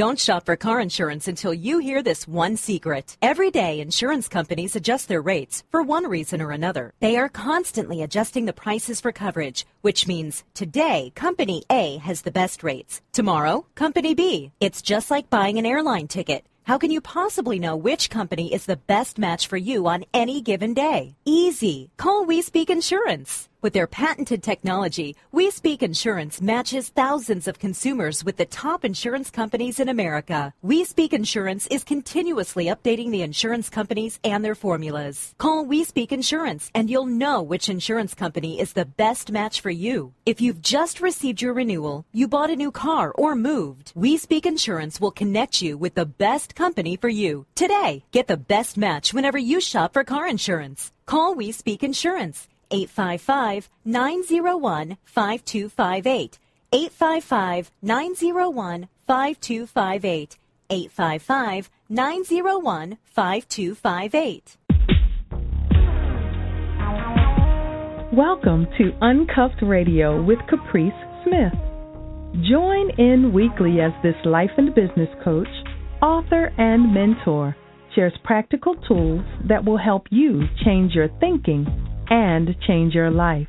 Don't shop for car insurance until you hear this one secret. Every day, insurance companies adjust their rates for one reason or another. They are constantly adjusting the prices for coverage, which means today, Company A has the best rates. Tomorrow, Company B. It's just like buying an airline ticket. How can you possibly know which company is the best match for you on any given day? Easy. Call We Speak Insurance. With their patented technology, We Speak Insurance matches thousands of consumers with the top insurance companies in America. We Speak Insurance is continuously updating the insurance companies and their formulas. Call We Speak Insurance and you'll know which insurance company is the best match for you. If you've just received your renewal, you bought a new car, or moved, We Speak Insurance will connect you with the best company for you. Today, get the best match whenever you shop for car insurance. Call We Speak Insurance. 855-901-5258. 855-901-5258. 855-901-5258. Welcome to Uncuffed Radio with Caprice Smith. Join in weekly as this life and business coach, author, and mentor shares practical tools that will help you change your thinking and change your life.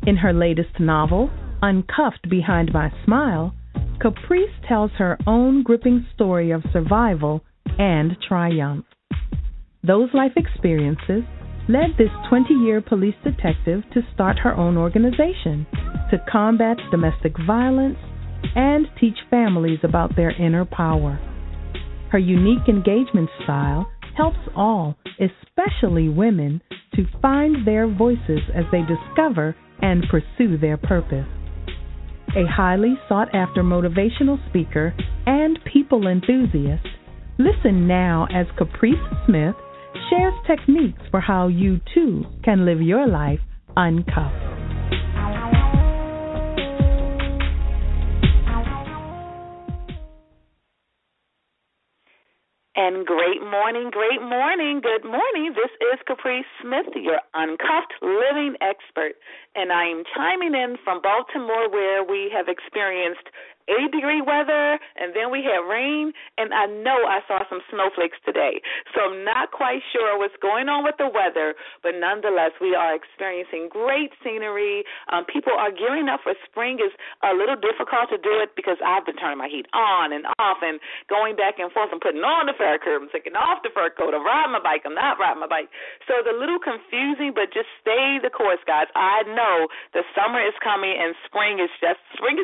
In her latest novel, Uncuffed Behind My Smile, Caprice tells her own gripping story of survival and triumph. Those life experiences led this 20-year police detective to start her own organization to combat domestic violence and teach families about their inner power. Her unique engagement style helps all, especially women, to find their voices as they discover and pursue their purpose. A highly sought-after motivational speaker and people enthusiast, listen now as Caprice Smith shares techniques for how you, too, can live your life uncuffed. And great morning, good morning. This is Caprice Smith, your uncuffed living expert, and I am chiming in from Baltimore, where we have experienced 80-degree weather, and then we had rain, and I know I saw some snowflakes today. So I'm not quite sure what's going on with the weather, but nonetheless, we are experiencing great scenery. People are gearing up for spring. It's a little difficult to do it because I've been turning my heat on and off and going back and forth and putting on the fur coat, I'm taking off the fur coat, I'm riding my bike, I'm not riding my bike. So it's a little confusing, but just stay the course, guys. I know the summer is coming and spring is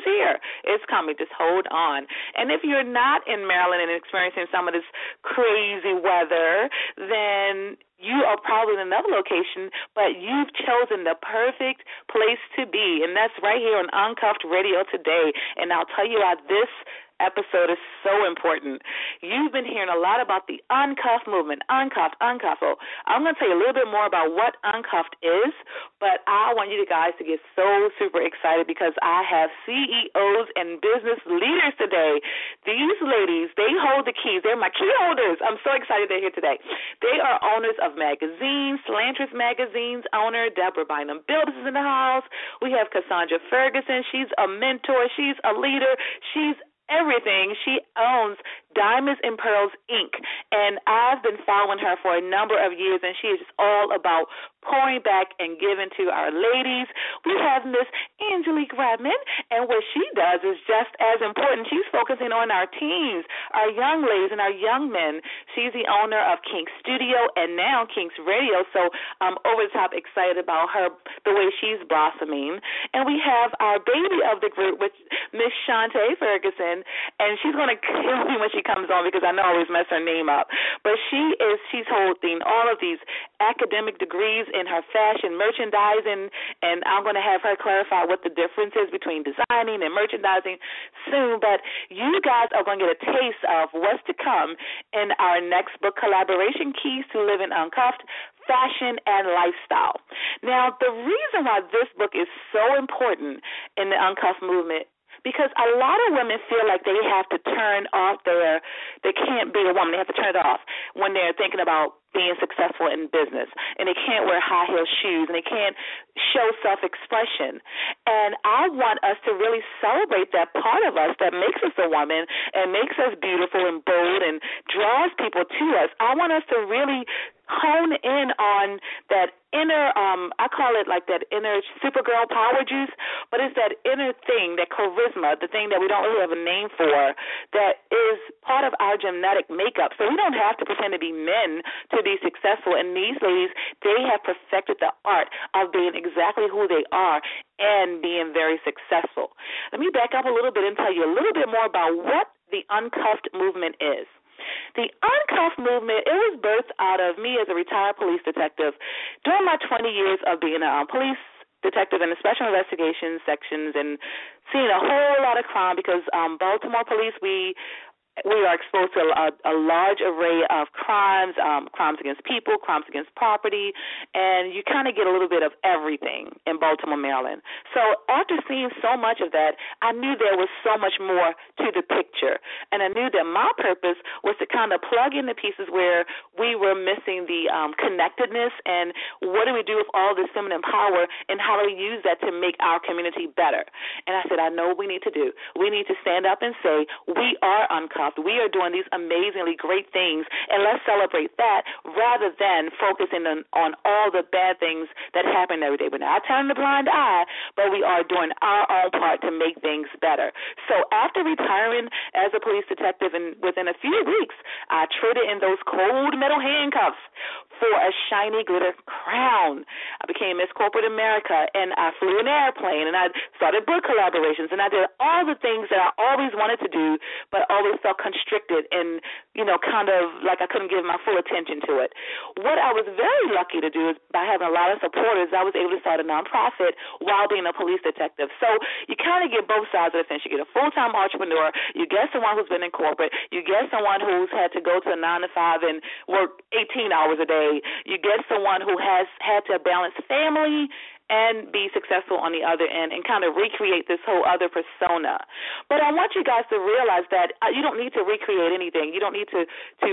here. It's coming. Just hold on. And if you're not in Maryland and experiencing some of this crazy weather, then you are probably in another location, but you've chosen the perfect place to be, and that's right here on Uncuffed Radio today. And I'll tell you why this episode is so important. You've been hearing a lot about the Uncuffed movement, Uncuffed. So I'm going to tell you a little bit more about what Uncuffed is, but I want you guys to get so super excited because I have CEOs and business leaders today. These ladies, they hold the keys. They're my key holders. I'm so excited they're here today. They are owners of magazines. Chantre Magazine's owner, Deborah Buynum Billips, is in the house. We have Cassandra Ferguson. She's a mentor. She's a leader. She's everything. She owns Diamonds and Pearls, Inc., and I've been following her for a number of years, and she is just all about pouring back and giving to our ladies. We have Miss Angelique Redmond, and what she does is just as important. She's focusing on our teens, our young ladies, and our young men. She's the owner of Kinks Studio and now Kinks Radio, so I'm over the top excited about her, the way she's blossoming. And we have our baby of the group, which Miss Chantre Ferguson, and she's going to kill me when she comes on because I know I always mess her name up. But she's holding all of these academic degrees in her fashion merchandising, and I'm going to have her clarify what the difference is between designing and merchandising soon. But you guys are going to get a taste of what's to come in our next book collaboration, Keys to Living Uncuffed, Fashion and Lifestyle. Now, the reason why this book is so important in the Uncuffed movement, because a lot of women feel like they have to turn off they can't be a woman. They have to turn it off when they're thinking about being successful in business, and they can't wear high-heel shoes, and they can't show self-expression. And I want us to really celebrate that part of us that makes us a woman and makes us beautiful and bold and draws people to us. I want us to really hone in on that inner, I call it like that inner Supergirl power juice, but it's that inner thing, that charisma, the thing that we don't really have a name for, that is part of our genetic makeup. So we don't have to pretend to be men to be successful. And these ladies, they have perfected the art of being exactly who they are and being very successful. Let me back up a little bit and tell you a little bit more about what the Uncuffed movement is. The Uncuffed movement, it was birthed out of me as a retired police detective during my 20 years of being a police detective in the special investigations sections and seeing a whole lot of crime, because Baltimore police, we are exposed to a large array of crimes, crimes against people, crimes against property, and you kind of get a little bit of everything in Baltimore, Maryland. So after seeing so much of that, I knew there was so much more to the picture, and I knew that my purpose was to kind of plug in the pieces where we were missing the connectedness, and what do we do with all this feminine power, and how do we use that to make our community better. And I said, I know what we need to do. We need to stand up and say, we are uncuffed. We are doing these amazingly great things, and let's celebrate that rather than focusing on all the bad things that happen every day. We're not turning a blind eye, but we are doing our own part to make things better. So after retiring as a police detective, and within a few weeks, I traded in those cold metal handcuffs for a shiny glitter crown. I became Miss Corporate America, and I flew an airplane, and I started book collaborations, and I did all the things that I always wanted to do, but always felt constricted and, kind of like I couldn't give my full attention to it. What I was very lucky to do is, by having a lot of supporters, I was able to start a nonprofit while being a police detective. So you kind of get both sides of the fence. You get a full-time entrepreneur, you get someone who's been in corporate, you get someone who's had to go to a 9-to-5 and work 18 hours a day, you get someone who has had to balance family and be successful on the other end, and kind of recreate this whole other persona. But I want you guys to realize that you don't need to recreate anything. You don't need to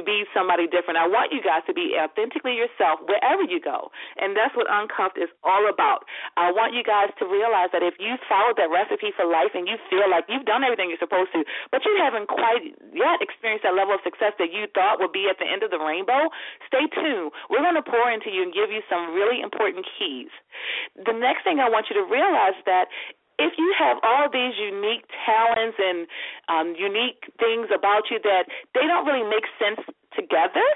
be somebody different. I want you guys to be authentically yourself wherever you go, and that's what Uncuffed is all about. I want you guys to realize that if you followed that recipe for life and you feel like you've done everything you're supposed to, but you haven't quite yet experienced that level of success that you thought would be at the end of the rainbow, stay tuned. We're going to pour into you and give you some really important keys. The next thing I want you to realize that if you have all these unique talents and unique things about you that they don't really make sense together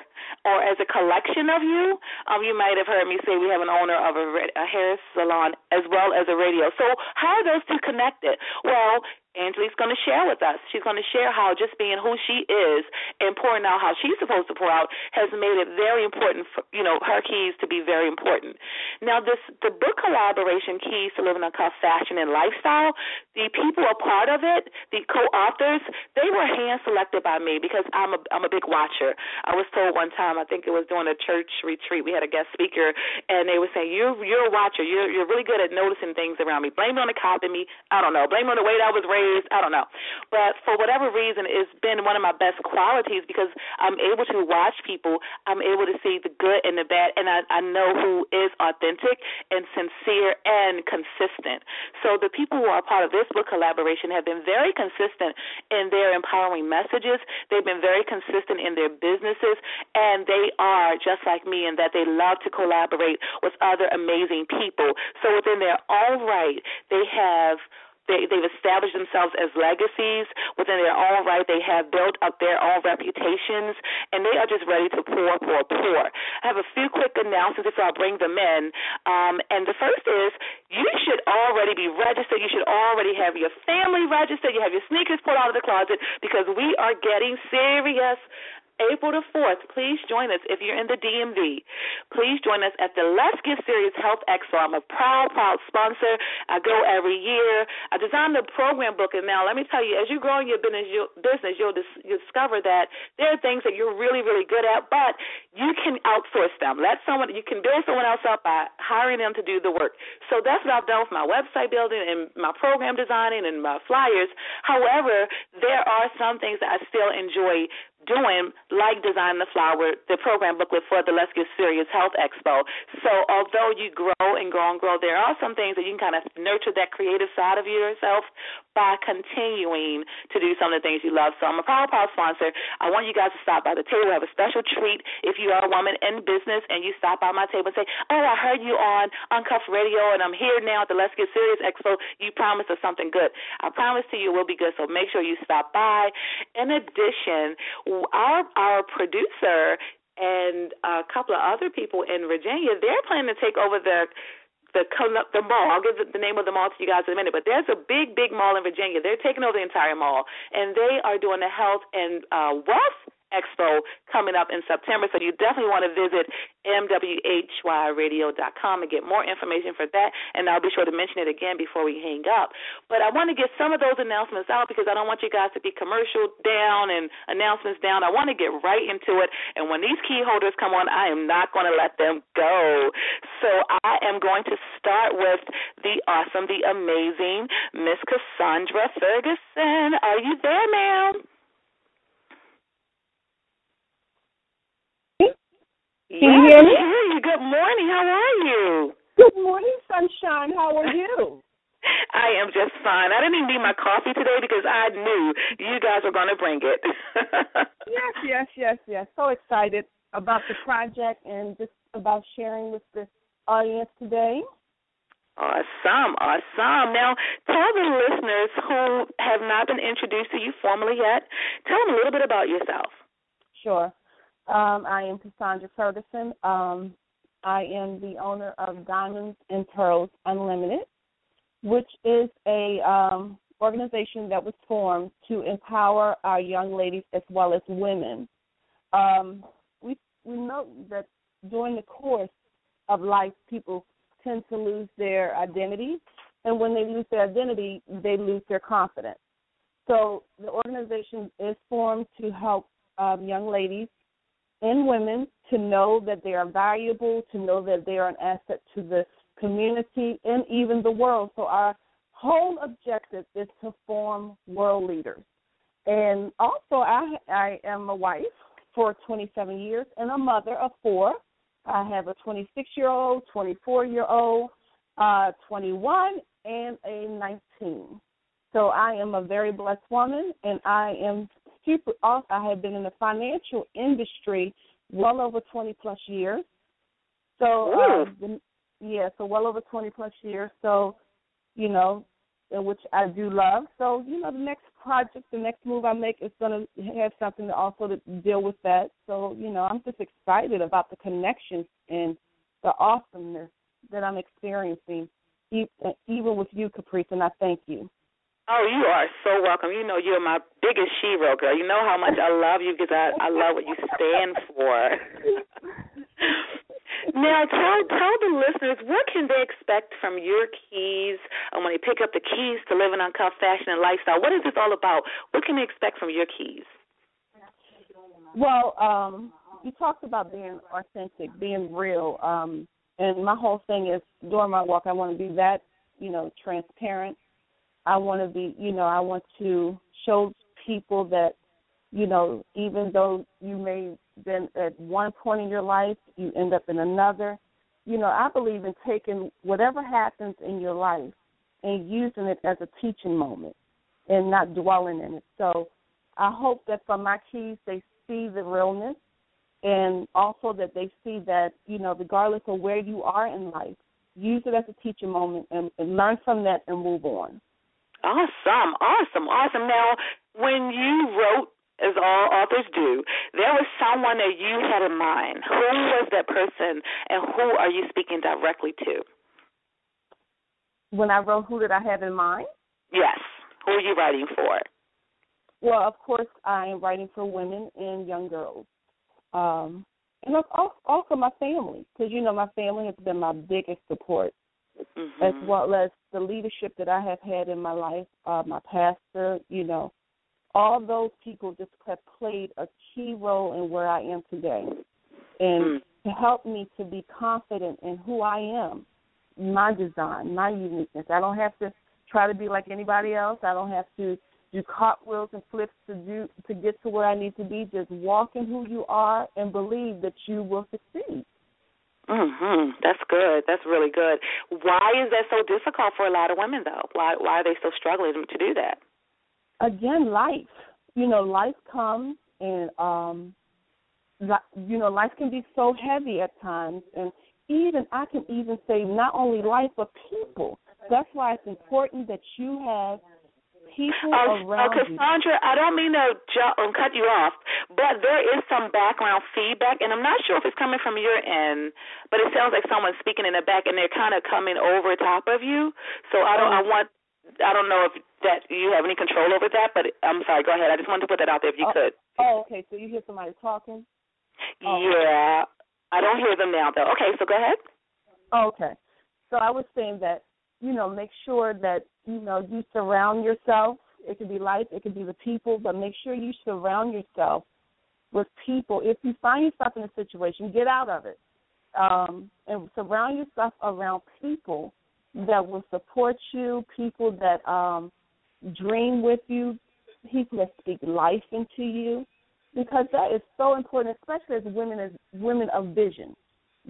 or as a collection of you, you might have heard me say we have an owner of a hair salon as well as a radio. So how are those two connected? Well, Angelique's going to share with us. She's going to share how just being who she is and pouring out how she's supposed to pour out has made it very important for, her keys to be very important. Now, the book collaboration, Keys to Living Uncuffed Fashion and Lifestyle, the people a part of it, the co-authors, they were hand-selected by me because I'm a big watcher. I was told one time, I think it was during a church retreat, we had a guest speaker, and they were saying, you're a watcher. You're really good at noticing things around me. Blame it on the cop in me. I don't know. Blame it on the way that I was raised. I don't know. But for whatever reason, it's been one of my best qualities because I'm able to watch people. I'm able to see the good and the bad, and I know who is authentic and sincere and consistent. So the people who are part of this book collaboration have been very consistent in their empowering messages. They've been very consistent in their businesses, and they are just like me in that they love to collaborate with other amazing people. So within their own right, they've established themselves as legacies. Within their own right, they have built up their own reputations, and they are just ready to pour. I have a few quick announcements before I bring them in. And the first is you should already be registered. You should already have your family registered. You have your sneakers pulled out of the closet because we are getting serious. April the 4th, please join us if you're in the DMV. Please join us at the Let's Get Serious Health Expo. I'm a proud sponsor. I go every year. I designed the program book, and now let me tell you, as you grow in your business, you'll discover that there are things that you're really, really good at, but you can outsource them. You can build someone else up by hiring them to do the work. So that's what I've done with my website building and my program designing and my flyers. However, there are some things that I still enjoy doing, like designing the program booklet for the Let's Get Serious Health Expo. So although you grow and grow and grow, there are some things that you can kind of nurture that creative side of yourself by continuing to do some of the things you love. So I'm a proud sponsor. I want you guys to stop by the table. I have a special treat if you are a woman in business and you stop by my table and say, oh, I heard you on Uncuffed Radio, and I'm here now at the Let's Get Serious Expo. You promised us something good. I promise to you it will be good, so make sure you stop by. In addition, our producer and a couple of other people in Virginia, they're planning to take over the mall. I'll give the name of the mall to you guys in a minute, but there's a big mall in Virginia. They're taking over the entire mall, and they are doing the Health and Wealth Expo coming up in September, so you definitely want to visit mwhyradio.com and get more information for that, and I'll be sure to mention it again before we hang up. But I want to get some of those announcements out because I don't want you guys to be commercial down and announcements down. I want to get right into it, and when these key holders come on, I am not going to let them go. So I am going to start with the awesome, the amazing Miss Cassandra Ferguson. Are you there, ma'am? Can you hear me? Good morning. How are you? Good morning, sunshine. How are you? I am just fine. I didn't even need my coffee today because I knew you guys were going to bring it. Yes. So excited about the project and just about sharing with the audience today. Awesome. Now, tell the listeners who have not been introduced to you formally yet, tell them a little bit about yourself. Sure. I am Cassandra Ferguson. I am the owner of Diamonds and Pearls Unlimited, which is a organization that was formed to empower our young ladies as well as women. We know that during the course of life, people tend to lose their identity, and when they lose their identity, they lose their confidence. So the organization is formed to help young ladies and women to know that they are valuable, to know that they are an asset to the community and even the world. So our whole objective is to form world leaders. And also I am a wife for 27 years and a mother of 4. I have a 26-year-old, 24-year-old, 21, and a 19. So I am a very blessed woman, and I am super awesome. I have been in the financial industry well over 20-plus years. So, so well over 20-plus years. So, which I do love. So, the next project, the next move I make is going to have something to also to deal with that. So, I'm just excited about the connections and the awesomeness that I'm experiencing, even with you, Caprice, and I thank you. Oh, you are so welcome. You know you're my biggest shero, girl. You know how much I love you because I love what you stand for. Now, tell the listeners, what can they expect from your keys when they pick up the keys to Living Uncuffed Fashion and Lifestyle? What is this all about? What can they expect from your keys? Well, you talked about being authentic, being real, and my whole thing is during my walk I want to be that, transparent. I want to be, I want to show people that, even though you may have been at one point in your life, you end up in another. I believe in taking whatever happens in your life and using it as a teaching moment and not dwelling in it. So I hope that from my keys they see the realness and also that they see that, regardless of where you are in life, use it as a teaching moment and learn from that and move on. Awesome. Now, when you wrote, as all authors do, there was someone that you had in mind. Who was that person, and who are you speaking directly to? When I wrote, who did I have in mind? Yes. Who are you writing for? Well, of course, I am writing for women and young girls. And also my family, because, my family has been my biggest support, as well as the leadership that I have had in my life, my pastor, all those people just have played a key role in where I am today, and to help me to be confident in who I am, my design, my uniqueness. I don't have to try to be like anybody else. I don't have to do cartwheels and flips to get to where I need to be. Just walk in who you are and believe that you will succeed. That's good. That's really good. Why is that so difficult for a lot of women, though? Why are they so struggling to do that? Again, life. Life comes, and life can be so heavy at times, and I can even say not only life but people. That's why it's important that you have people around you. Cassandra, I don't mean to cut you off, but there is some background feedback, and I'm not sure if it's coming from your end, but it sounds like someone's speaking in the back, and they're kind of coming over top of you. So I don't know if that you have any control over that, but I'm sorry. Go ahead. I just wanted to put that out there if you could. Oh, okay. So you hear somebody talking? Yeah. I don't hear them now, though. Okay, so go ahead. Okay. So I was saying that, make sure that, you surround yourself. It could be life, it could be the people, but make sure you surround yourself with people. If you find yourself in a situation, get out of it, and surround yourself around people that will support you, people that dream with you, people that speak life into you, because that is so important, especially as women of vision,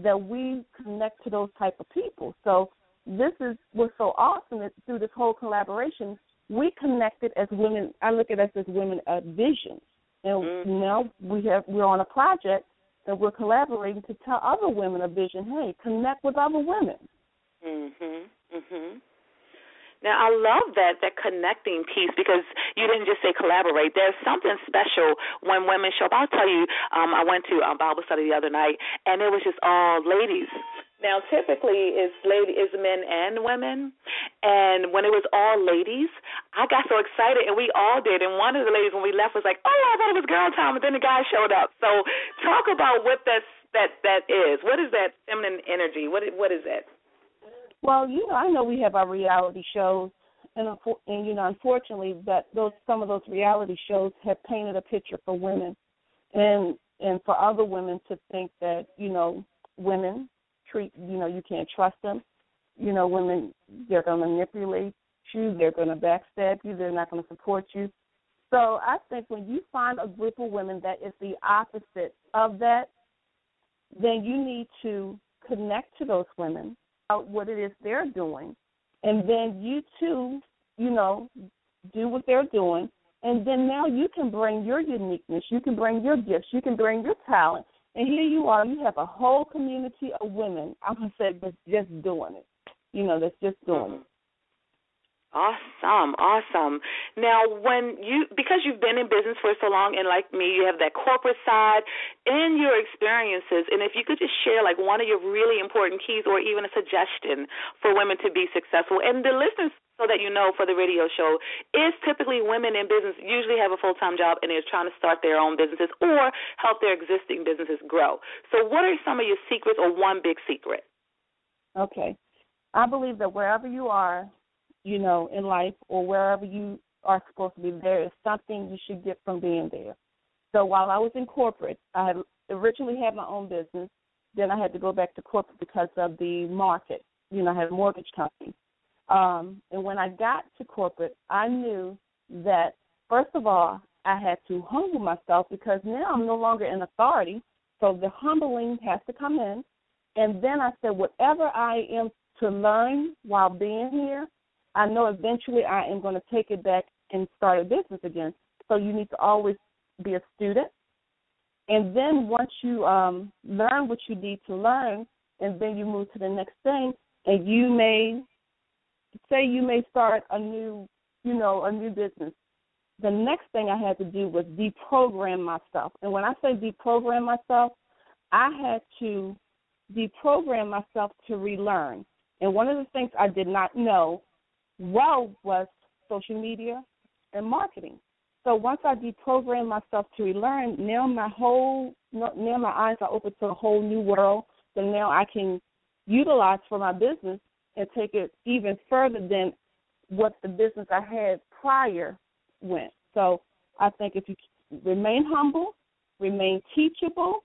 that we connect to those type of people. So this is what's so awesome is through this whole collaboration, we connected as women. I look at us as women of vision, and now we're on a project that we're collaborating to tell other women of vision, hey, connect with other women. Now, I love that connecting piece, because you didn't just say collaborate. There's something special when women show up. I'll tell you, I went to a Bible study the other night, and it was just all ladies. Now, typically it's men and women, and when it was all ladies, I got so excited, and we all did. And one of the ladies, when we left, was like, oh, I thought it was girl time, and then the guy showed up. So talk about what that is. What is that feminine energy? What is that? Well, I know we have our reality shows, and unfortunately, that some of those reality shows have painted a picture for women, and for other women to think that women treat you can't trust them. Women, they're going to manipulate you, they're going to backstab you, they're not going to support you. So I think when you find a group of women that is the opposite of that, then you need to connect to those women about what it is they're doing, and then you too, do what they're doing, and then now you can bring your uniqueness, you can bring your gifts, you can bring your talent, and here you are, you have a whole community of women, I'm going to say, that's just doing it, that's just doing it. Awesome. Now, because you've been in business for so long, and like me, you have that corporate side and your experiences, and if you could just share like one of your really important keys or even a suggestion for women to be successful, and the listeners, so that you know, for the radio show, is typically women in business usually have a full-time job and they're trying to start their own businesses or help their existing businesses grow. So what are some of your secrets, or one big secret? Okay. I believe that wherever you are, in life, or wherever you are supposed to be, there is something you should get from being there. So while I was in corporate, I had originally had my own business. Then I had to go back to corporate because of the market. I had a mortgage company. And when I got to corporate, I knew that, first of all, I had to humble myself, because now I'm no longer in authority. So the humbling has to come in. And then I said, whatever I am to learn while being here, I know eventually I am going to take it back and start a business again. So you need to always be a student. And then once you learn what you need to learn, and then you move to the next thing, and you may start a new business. The next thing I had to do was deprogram myself. And when I say deprogram myself, I had to deprogram myself to relearn. And one of the things I did not know was social media and marketing. So once I deprogrammed myself to relearn, now my eyes are open to a whole new world that now I can utilize for my business and take it even further than what the business I had prior went. So I think if you remain humble, remain teachable,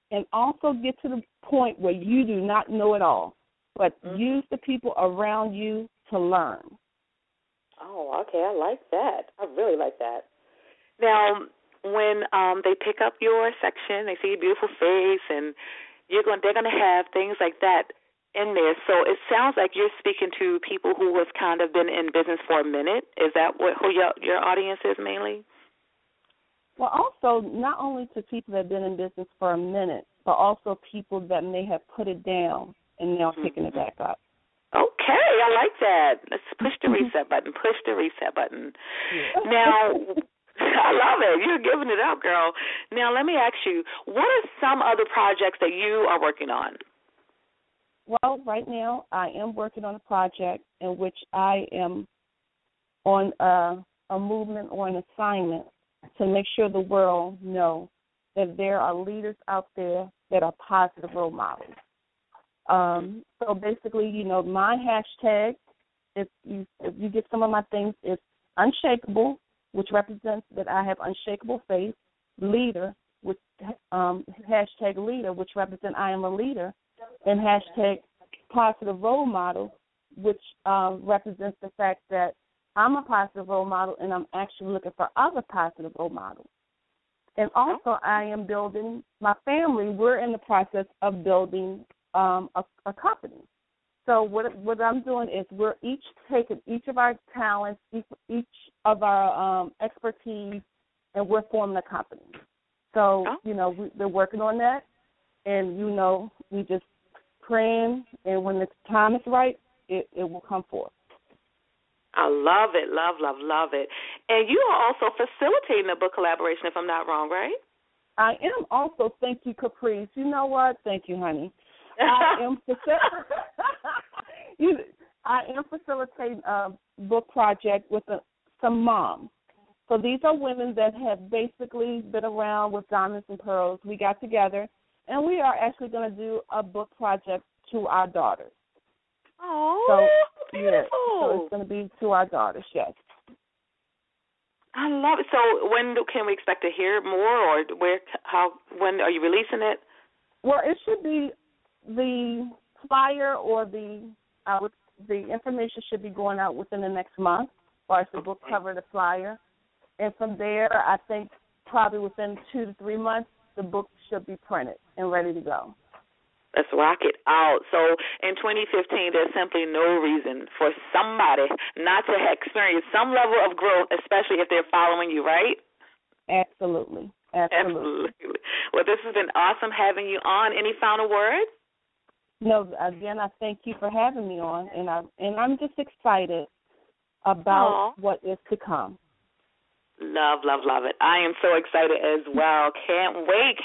and also get to the point where you do not know it all, but use the people around you to learn. Oh, okay. I like that. I really like that. Now, when they pick up your section, they see your beautiful face, and they're going to have things like that in there. So it sounds like you're speaking to people who have kind of been in business for a minute. Is that who your audience is mainly? Well, also not only to people that have been in business for a minute, but also people that may have put it down and now picking it back up. Okay, I like that. Let's push the reset button. Push the reset button. Yeah. Now, I love it. You're giving it up, girl. Now, let me ask you, what are some other projects that you are working on? Well, right now I am working on a project in which I am on a movement or an assignment to make sure the world know that there are leaders out there that are positive role models. So basically, my hashtag, if you get some of my things, it's unshakable, which represents that I have unshakable faith, leader, which hashtag leader, which represents I am a leader, and hashtag positive role model, which represents the fact that I'm a positive role model and I'm actually looking for other positive role models. And also I am building my family. We're in the process of building a company. So what I'm doing is we're each taking each of our talents, each of our expertise, and we're forming a company. So, we're working on that, and, we just praying, and when the time is right, it will come forth. I love it, love it. And you are also facilitating a book collaboration, if I'm not wrong, right? I am also. Thank you, Caprice. You know what? Thank you, honey. I am facilitating a book project with some moms. So these are women that have basically been around with Diamonds and Pearls. We got together, and we are actually going to do a book project to our daughters. Oh, so, beautiful. Yeah, so it's going to be to our daughters, yes. I love it. So when can we expect to hear more, or when are you releasing it? Well, it should be the flyer or the information should be going out within the next month, as far as the book cover, the flyer. And from there, I think probably within 2 to 3 months, the book should be printed and ready to go. Let's rock it out. So in 2015, there's simply no reason for somebody not to experience some level of growth, especially if they're following you, right? Absolutely. Well, this has been awesome having you on. Any final words? No, again, I thank you for having me on, and I'm just excited about what is to come. Love it. I am so excited as well. Can't wait.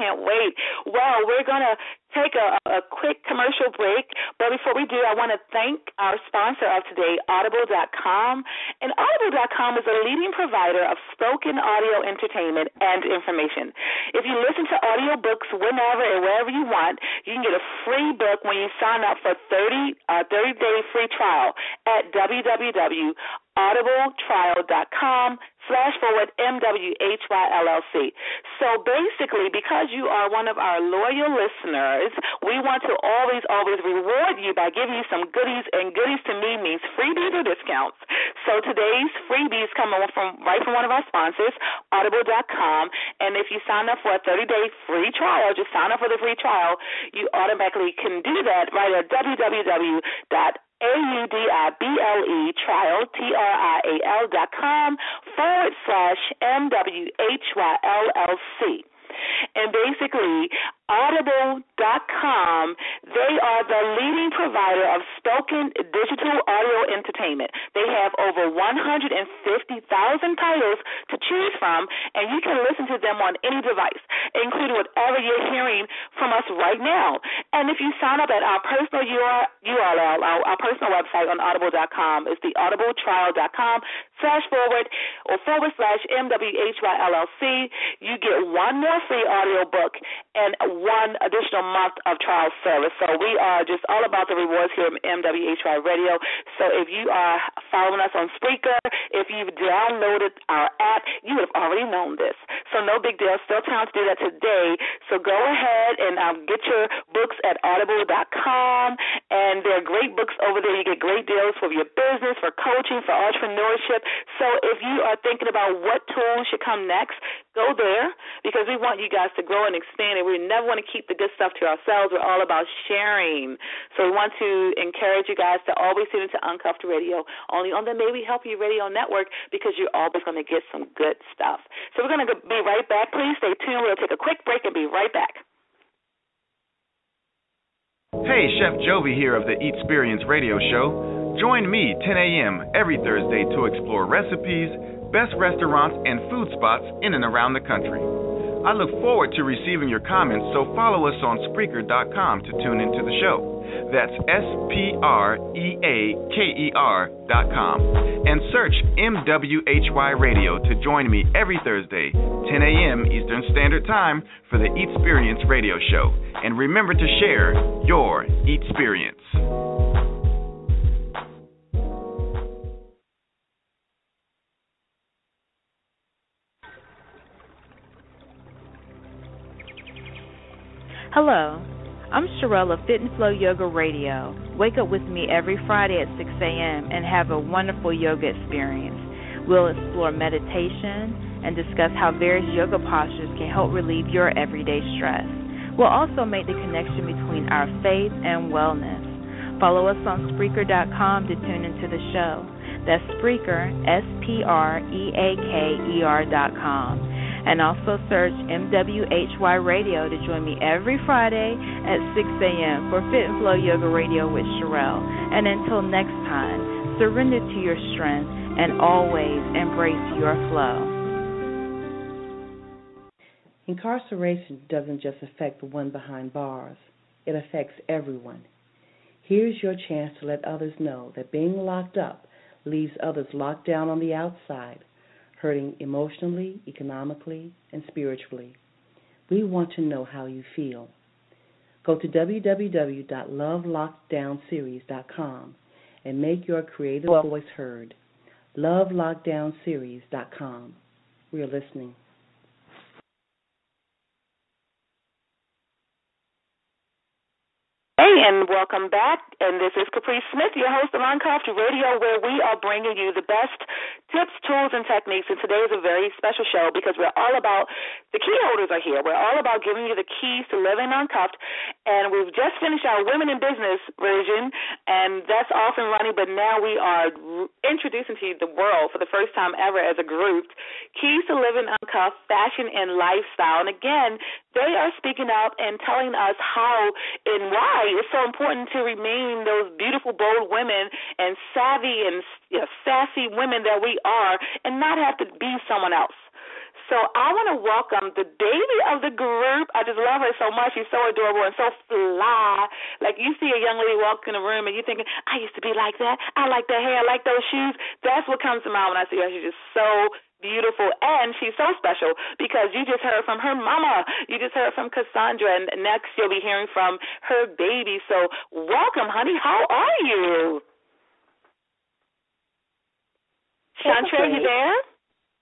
Well, we're going to take a quick commercial break, but before we do, I want to thank our sponsor of today, Audible.com. And Audible.com is a leading provider of spoken audio entertainment and information. If you listen to audiobooks whenever and wherever you want, you can get a free book when you sign up for 30-day free trial at www.audibletrial.com/MWHYLLC. So basically, because you are one of our loyal listeners, we want to always reward you by giving you some goodies, and goodies to me means freebies or discounts. So today's freebies come from one of our sponsors, Audible.com, and if you sign up for a 30-day free trial, just sign up for the free trial, you automatically can do that right at audibletrial.com/MWHYLLC. And basically, Audible.com, they are the leading provider of spoken digital audio entertainment. They have over 150,000 titles to choose from, and you can listen to them on any device, including whatever you're hearing from us right now. And if you sign up at our personal URL, our personal website on audible.com, it's the audibletrial.com/MWHYLLC, you get one more free audio book and one additional month of trial service. So we are just all about the rewards here at MWHY Radio. So if you are following us on Spreaker, if you've downloaded our app, you would have already known this. So no big deal. Still time to do that today. So go ahead and get your books at audible.com, and there are great books over there. You get great deals for your business, for coaching, for entrepreneurship. So if you are thinking about what tools should come next, go there, because we want you guys to grow and expand, and we never want to keep the good stuff to ourselves. We're all about sharing. So we want to encourage you guys to always tune into Uncuffed Radio, only on the Maybe Help You Radio Network, because you're always going to get some good stuff. So we're going to be right back. Please stay tuned. We'll take a quick break and be right back. Hey, Chef Jovi here of the Eatsperience Radio Show. Join me 10 a.m. every Thursday to explore recipes, best restaurants, and food spots in and around the country. I look forward to receiving your comments, so follow us on Spreaker.com to tune into the show. That's SPREAKER.com. And search MWHY Radio to join me every Thursday, 10 a.m. Eastern Standard Time, for the Eatsperience Radio Show. And remember to share your Eatsperience. Hello, I'm Sherelle of Fit and Flow Yoga Radio. Wake up with me every Friday at 6 a.m. and have a wonderful yoga experience. We'll explore meditation and discuss how various yoga postures can help relieve your everyday stress. We'll also make the connection between our faith and wellness. Follow us on Spreaker.com to tune into the show. That's Spreaker, SPREAKER.com. And also search MWHY Radio to join me every Friday at 6 a.m. for Fit and Flow Yoga Radio with Sherelle. And until next time, surrender to your strength and always embrace your flow. Incarceration doesn't just affect the one behind bars. It affects everyone. Here's your chance to let others know that being locked up leaves others locked down on the outside, hurting emotionally, economically, and spiritually. We want to know how you feel. Go to www.lovelockdownseries.com and make your creative voice heard. lovelockdownseries.com. We are listening. Hey, and welcome back. And this is Caprice Smith, your host of Uncuffed Radio, where we are bringing you the best tips, tools, and techniques. And today is a very special show because we're all about, the key holders are here. We're all about giving you the keys to living uncuffed. And we've just finished our Women in Business version, and that's off and running. But now we are introducing to you the world for the first time ever as a group, Keys to Living Uncuffed, Fashion and Lifestyle. And again, they are speaking out and telling us how and why it's so important to remain those beautiful, bold women and savvy and sassy women that we are and not have to be someone else. So I want to welcome the baby of the group. I just love her so much. She's so adorable and so fly. Like you see a young lady walk in the room and you're thinking, I used to be like that. I like that hair. I like those shoes. That's what comes to mind when I see her. She's just so beautiful, and she's so special because you just heard from her mama. You just heard from Cassandra, and next you'll be hearing from her baby. So welcome, honey. How are you? Chantre, you there?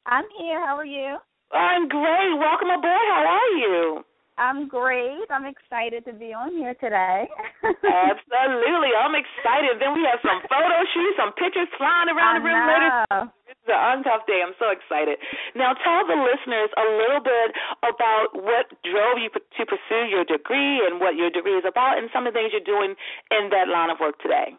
I'm here. How are you? I'm great. Welcome aboard. How are you? I'm great. I'm excited to be on here today. Absolutely. I'm excited. Then we have some photo shoots, some pictures flying around the room later. It's an Uncuffed day. I'm so excited. Now, tell the listeners a little bit about what drove you to pursue your degree and what your degree is about and some of the things you're doing in that line of work today.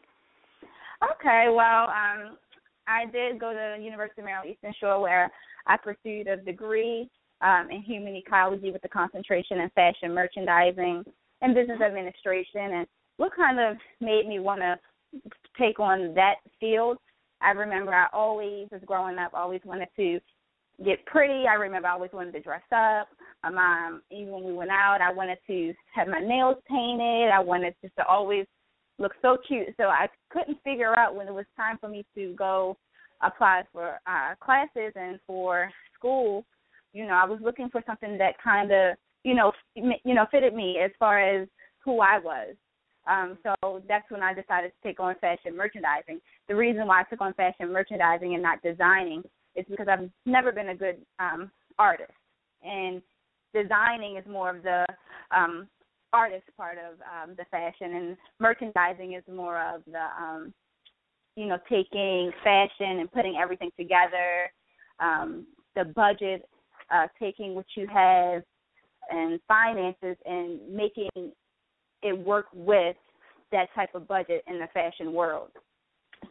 Okay. Well, I did go to the University of Maryland Eastern Shore where I pursued a degree in human ecology with a concentration in fashion merchandising and business administration. And what kind of made me want to take on that field, I remember I always, as growing up, always wanted to get pretty. I remember I always wanted to dress up. Even when we went out, I wanted to have my nails painted. I wanted just to always look so cute. So I couldn't figure out when it was time for me to go apply for classes and for school. I was looking for something that kind of, fitted me as far as who I was. So that's when I decided to take on fashion merchandising. The reason why I took on fashion merchandising and not designing is because I've never been a good artist. And designing is more of the artist part of the fashion, and merchandising is more of the, taking fashion and putting everything together, the budget, taking what you have and finances and making it work with that type of budget in the fashion world.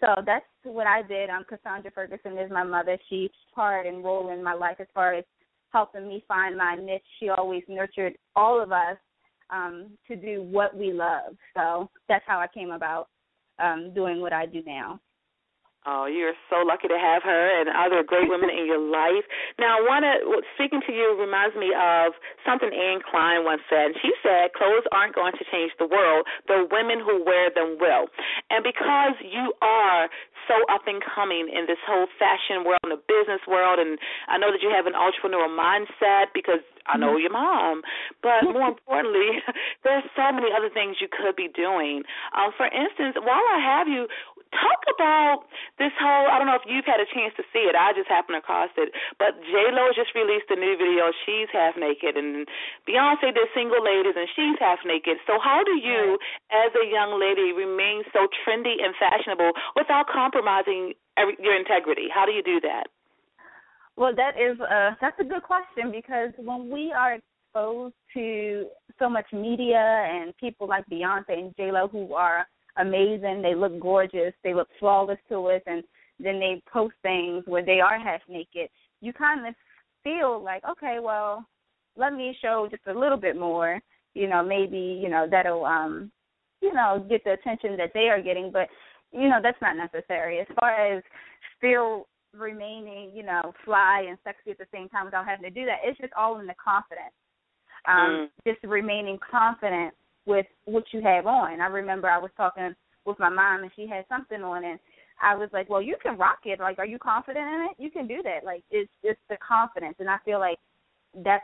So that's what I did. Cassandra Ferguson is my mother. She's part and role in my life as far as helping me find my niche. She always nurtured all of us to do what we love. So that's how I came about doing what I do now. Oh, you're so lucky to have her and other great women in your life. Now, speaking to you reminds me of something Anne Klein once said. And she said, clothes aren't going to change the world. The women who wear them will. And because you are so up and coming in this whole fashion world and the business world, and I know that you have an entrepreneurial mindset because I know your mom, but more importantly, there's so many other things you could be doing. For instance, while I have you, talk about this whole, I don't know if you've had a chance to see it. I just happened across it. But J-Lo just released a new video. She's half naked. And Beyonce did Single Ladies, and she's half naked. So how do you, as a young lady, remain so trendy and fashionable without compromising your integrity? How do you do that? Well, that's a good question, because when we are exposed to so much media and people like Beyonce and J-Lo who are amazing, they look gorgeous, they look flawless to us, and then they post things where they are half naked, you kind of feel like, okay, well, let me show just a little bit more, maybe, that'll, get the attention that they are getting, but, that's not necessary. As far as still remaining, fly and sexy at the same time without having to do that, it's just all in the confidence, just remaining confident with what you have on. I remember I was talking with my mom, and she had something on, and I was like, well, you can rock it. Like, are you confident in it? You can do that. Like, it's just the confidence. And I feel like that's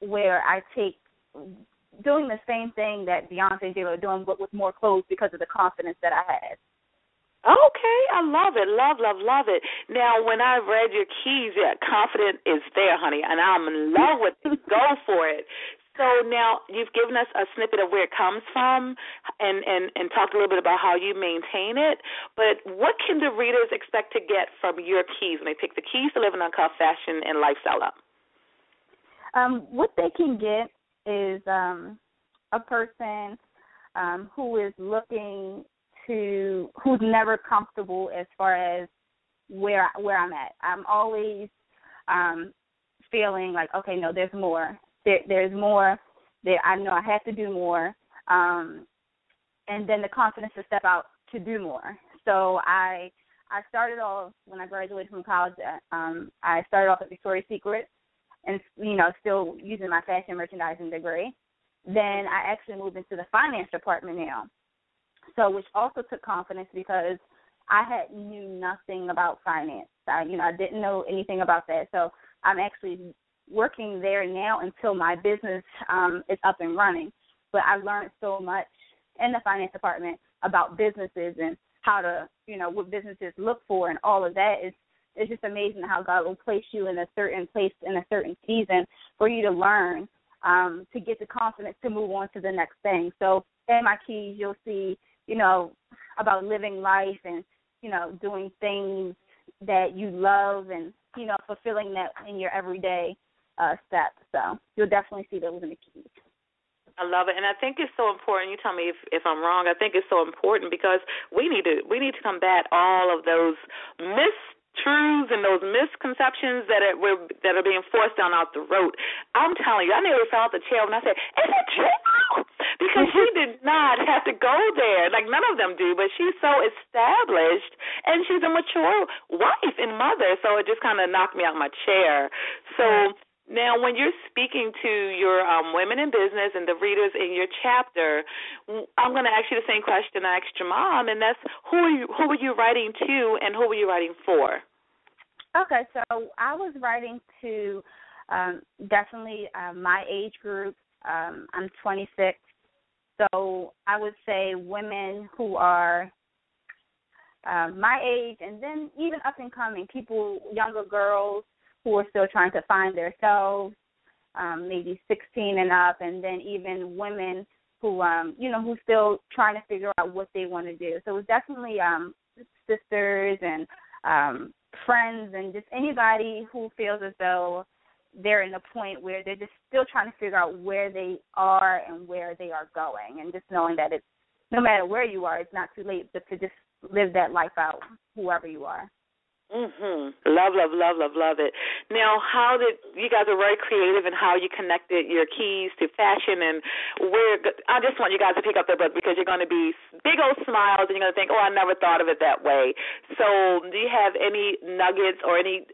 where I take doing the same thing that Beyonce and J-Lo are doing, but with more clothes because of the confidence that I had. Okay, I love it, love it. Now, when I read your keys, confidence is there, honey, and I'm in love with it. Go for it. So now you've given us a snippet of where it comes from and talked a little bit about how you maintain it, but what can the readers expect to get from your keys when they pick the keys to Living Uncuffed Fashion and Lifestyle Up? What they can get is a person who is looking to, who's never comfortable as far as where I'm at. I'm always feeling like, okay, no, there's more. There's more. I know I have to do more, and then the confidence to step out to do more. So I started off when I graduated from college. I started off at Victoria's Secret, and still using my fashion merchandising degree. Then I actually moved into the finance department now. So which also took confidence because I knew nothing about finance. I didn't know anything about that. So I'm actually working there now until my business is up and running. But I learned so much in the finance department about businesses and how to, what businesses look for and all of that. It's just amazing how God will place you in a certain place in a certain season for you to learn to get the confidence to move on to the next thing. So in my keys, you'll see, about living life and, doing things that you love and, fulfilling that in your everyday steps. So you'll definitely see those in the keys. I love it, and I think it's so important. You tell me if I'm wrong. I think it's so important because we need to combat all of those mistruths and those misconceptions that are being forced down out the road. I'm telling you, I nearly fell out the chair when I said, "Is it true?" Because she did not have to go there. Like none of them do, but she's so established, and she's a mature wife and mother. So it just kind of knocked me out of my chair. So Now, when you're speaking to your women in business and the readers in your chapter, I'm going to ask you the same question I asked your mom, and that's who are you writing to and who are you writing for? Okay, so I was writing to definitely my age group. I'm 26, so I would say women who are my age, and then even up and coming people, younger girls who are still trying to find themselves, maybe 16 and up, and then even women who, who's still trying to figure out what they want to do. So it's definitely sisters and friends and just anybody who feels as though they're in a point where they're just still trying to figure out where they are and where they are going, and just knowing that it's no matter where you are, it's not too late but to just live that life out, whoever you are. Love it. Now, how did you guys are very creative in how you connected your keys to fashion, and I just want you guys to pick up the book because you're going to be big old smiles and you're going to think, oh, I never thought of it that way. So do you have any nuggets or any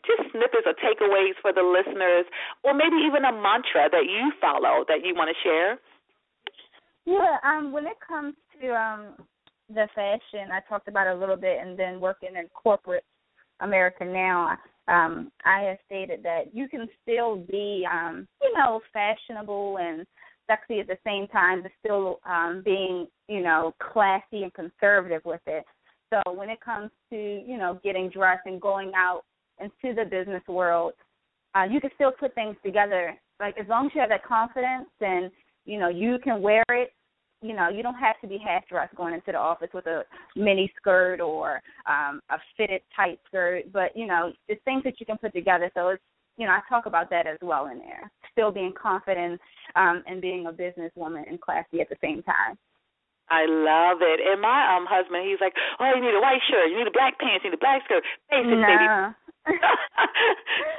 just snippets or takeaways for the listeners, or maybe even a mantra that you follow that you want to share? Yeah, when it comes to the fashion, I talked about it a little bit, and then working in corporate America now, I have stated that you can still be, fashionable and sexy at the same time, but still being, classy and conservative with it. So when it comes to, getting dressed and going out into the business world, you can still put things together. Like, as long as you have that confidence and, you can wear it, you don't have to be half-dressed going into the office with a mini skirt or a fitted tight skirt, but, it's things that you can put together. So it's, I talk about that as well in there, still being confident and being a businesswoman and classy at the same time. I love it. And my husband, he's like, oh, you need a white shirt, you need a black pants, you need a black skirt. Basic, baby.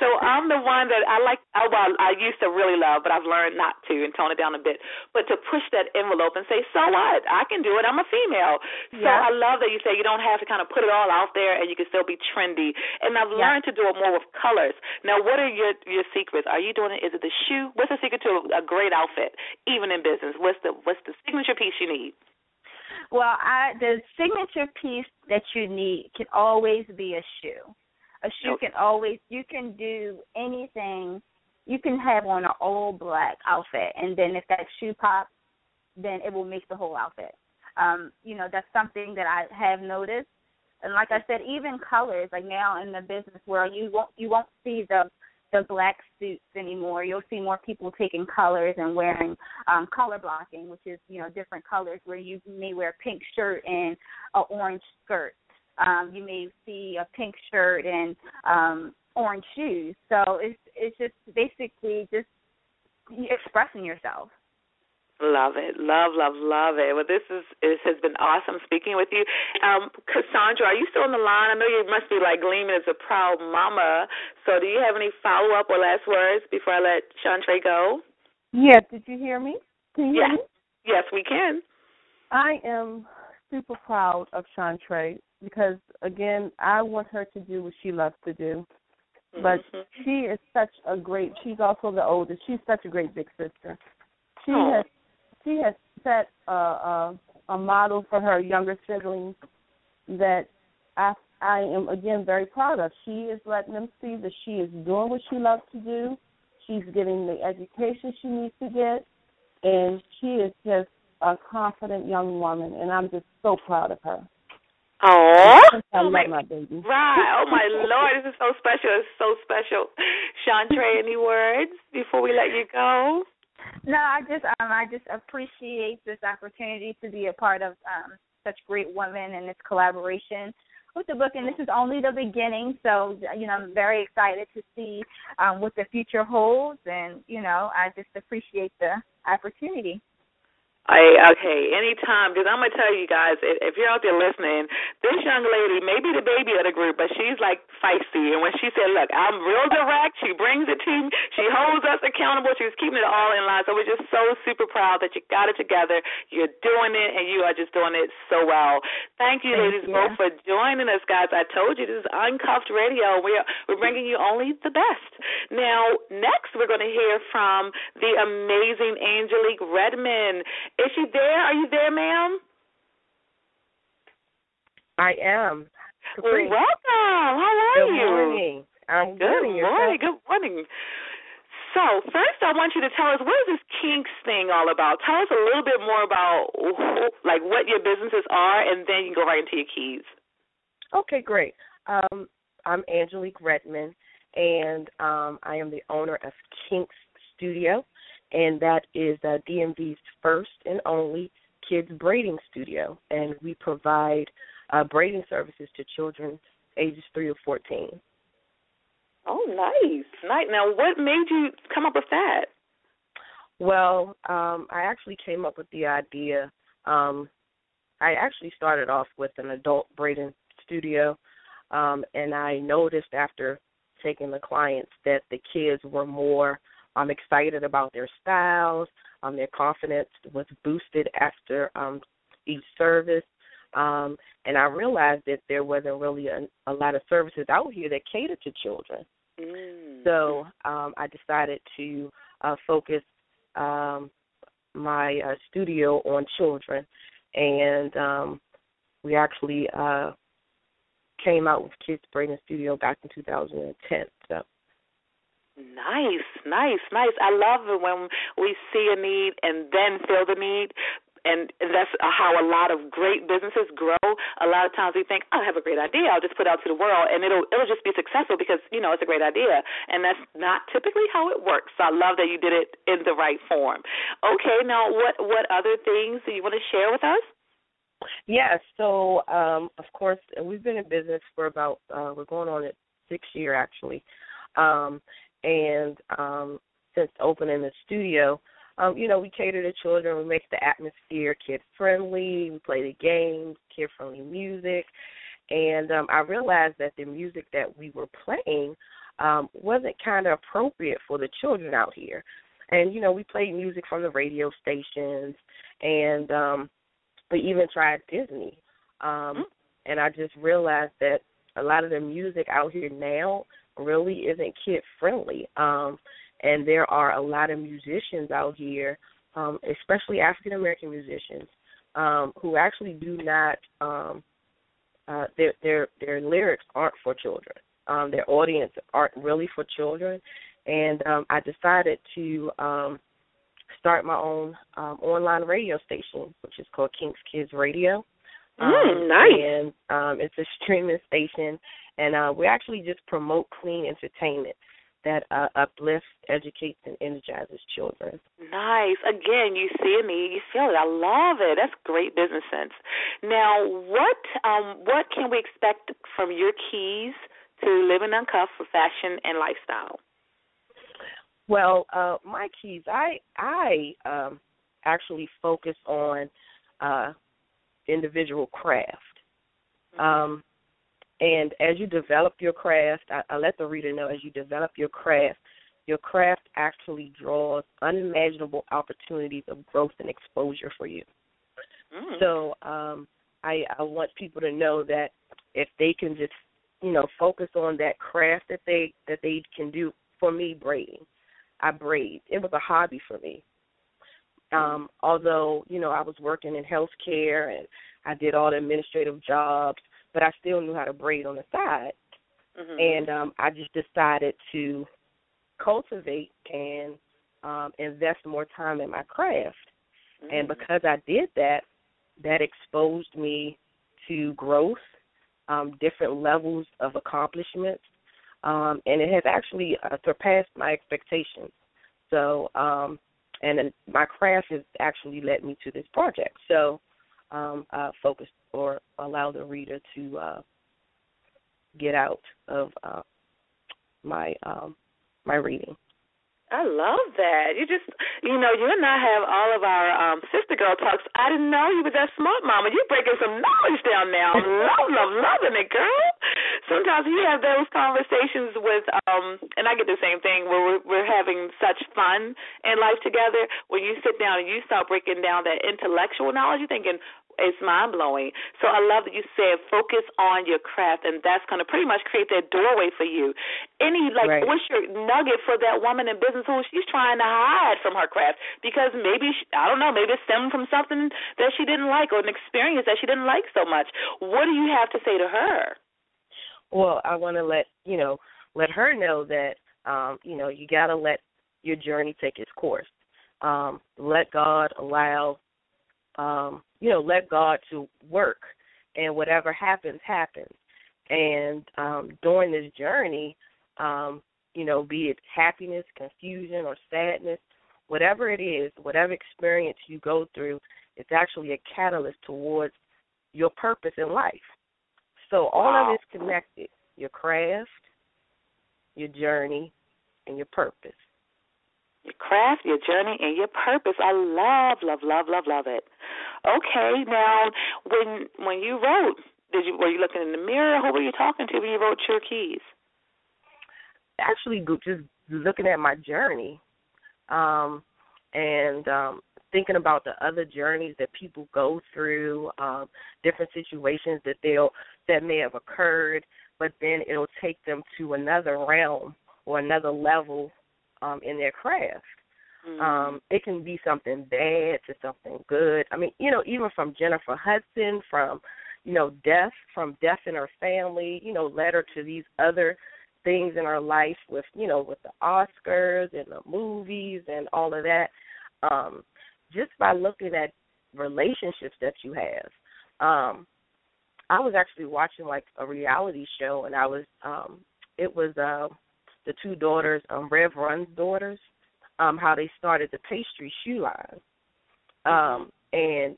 So I'm the one that I used to really love, but I've learned not to and tone it down a bit, but to push that envelope and say, so what? I can do it. I'm a female. Yeah. So I love that you say you don't have to kind of put it all out there and you can still be trendy. And I've learned to do it more with colors. Now, what are your secrets? Are you doing it? Is it the shoe? What's the secret to a great outfit, even in business? What's the signature piece you need? Well, the signature piece that you need can always be a shoe. A shoe can always, you can do anything. You can have on an all black outfit, and then if that shoe pops, then it will make the whole outfit. That's something that I have noticed. And like I said, even colors, like now in the business world, you won't see the black suits anymore. You'll see more people taking colors and wearing color blocking, which is, different colors, where you may wear a pink shirt and an orange skirt. You may see a pink shirt and orange shoes. So it's just basically just expressing yourself. Love it. Love it. Well, this has been awesome speaking with you. Cassandra, are you still on the line? I know you must be like gleaming as a proud mama. So do you have any follow-up or last words before I let Chantre go? Yes. Did you hear me? Can you hear me? Yes, we can. I am super proud of Chantre because, again, I want her to do what she loves to do. But she is she's also the oldest. She's such a great big sister. She has set a model for her younger siblings that I am, again, very proud of. She is letting them see that she is doing what she loves to do. She's getting the education she needs to get, and she is just a confident young woman, and I'm just so proud of her. Oh, I love my baby. Right. Oh, my Lord, this is so special. It's so special. Chantre, any words before we let you go? No, I just appreciate this opportunity to be a part of such great women and this collaboration with the book. And this is only the beginning, so, I'm very excited to see what the future holds. And, I just appreciate the opportunity. Okay, anytime, because I'm going to tell you guys, if you're out there listening, this young lady may be the baby of the group, but she's like feisty. And when she said, look, I'm real direct, she brings it to me, she holds us accountable, she's keeping it all in line. So we're just so super proud that you got it together, you're doing it, and you are just doing it so well. Thank you, ladies, both for joining us, guys. I told you, this is Uncuffed Radio. We're bringing you only the best. Now, next we're going to hear from the amazing Angelique Redmond. Is she there? Are you there, ma'am? I am. Well, welcome. How are you? Good morning. I'm good. Good morning. So, first I want you to tell us, what is this Kinks thing all about? Tell us a little bit more about what your businesses are, and then you can go right into your keys. Okay, great. I'm Angelique Redmond, and I am the owner of Kinks Studio, and that is DMV's first and only kids braiding studio, and we provide braiding services to children ages 3 to 14. Oh, nice. Now, what made you come up with that? Well, I actually came up with the idea. I actually started off with an adult braiding studio, and I noticed after taking the clients that the kids were more excited about their styles. Their confidence was boosted after each service. And I realized that there wasn't really a lot of services out here that catered to children. So I decided to focus my studio on children. And we actually came out with Kids Braiding Studio back in 2010. So. Nice. I love it when we see a need and then fill the need. And that's how a lot of great businesses grow. A lot of times we think, I have a great idea, I'll just put it out to the world, and it'll just be successful because, it's a great idea. And that's not typically how it works. So I love that you did it in the right form. Okay, now what other things do you want to share with us? Yeah, so, of course, we've been in business for about, we're going on at 6 years, actually. And since opening the studio, we cater to children. We make the atmosphere kid-friendly. We play the games, kid-friendly music. And I realized that the music that we were playing wasn't kind of appropriate for the children out here. And, we played music from the radio stations, and we even tried Disney. And I just realized that a lot of the music out here now really isn't kid-friendly. And there are a lot of musicians out here, especially African-American musicians, who actually do not, their lyrics aren't for children. Their audience aren't really for children. And I decided to start my own online radio station, which is called Kinks Kids Radio. Nice. And it's a streaming station, and we actually just promote clean entertainment that uplifts, educates, and energizes children. Nice. Again, you see a need, you feel it. I love it. That's great business sense. Now, what can we expect from your keys to Living Uncuffed for fashion and lifestyle? Well, my keys, I actually focus on individual craft. And as you develop your craft, I let the reader know, as you develop your craft actually draws unimaginable opportunities of growth and exposure for you. So I want people to know that if they can just, focus on that craft that they can do. For me, braiding. I braid. It was a hobby for me. Although, I was working in healthcare and I did all the administrative jobs, but I still knew how to braid on the side. And I just decided to cultivate and invest more time in my craft. And because I did that, that exposed me to growth, different levels of accomplishments, and it has actually surpassed my expectations. So, and then my craft has actually led me to this project. So, focus or allow the reader to get out of my reading. I love that. You and I have all of our sister girl talks. I didn't know you was that smart, Mama. You're breaking some knowledge down now. Loving it, girl. Sometimes we have those conversations with, and I get the same thing where we're having such fun in life together. When you sit down and you start breaking down that intellectual knowledge, you're thinking, it's mind-blowing. So I love that you said focus on your craft, and that's going to pretty much create that doorway for you. Right. What's your nugget for that woman in business who she's trying to hide from her craft because maybe, maybe it stemmed from something that she didn't like or an experience that she didn't like so much. What do you have to say to her? Well, I want to let her know that, you got to let your journey take its course. Let God allow let God to work, and whatever happens, happens. And during this journey, be it happiness, confusion, or sadness, whatever it is, whatever experience you go through, it's actually a catalyst towards your purpose in life. So all of it's connected, your craft, your journey, and your purpose. Your craft, your journey, and your purpose. I love it. Okay, now when you wrote, were you looking in the mirror? Who were you talking to when you wrote your keys? Actually, just looking at my journey, and thinking about the other journeys that people go through, different situations that may have occurred, but then it'll take them to another realm or another level in their craft. It can be something bad to something good. I mean, even from Jennifer Hudson, from death in her family, led her to these other things in her life with the Oscars and the movies and all of that. Just by looking at relationships that you have. I was actually watching like a reality show, and it was the two daughters, Rev Run's daughters, how they started the pastry shoe line. And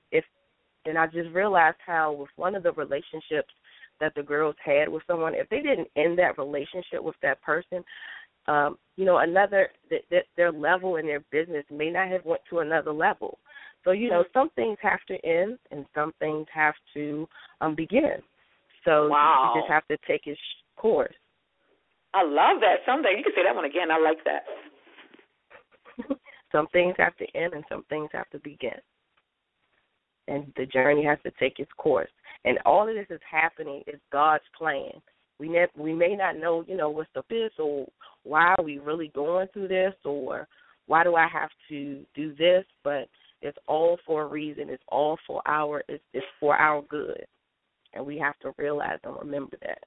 I just realized how with one of the relationships that the girls had with someone, if they didn't end that relationship with that person, their level in their business may not have went to another level. So, some things have to end and some things have to begin. So you just have to take its course. I love that. Someday you can say that one again. I like that. Some things have to end and some things have to begin. And the journey has to take its course. And all of this is happening is God's plan. We may not know, what's the this or why are we really going through this or why do I have to do this, but it's all for a reason. It's all for it's for our good. And we have to realize and remember that.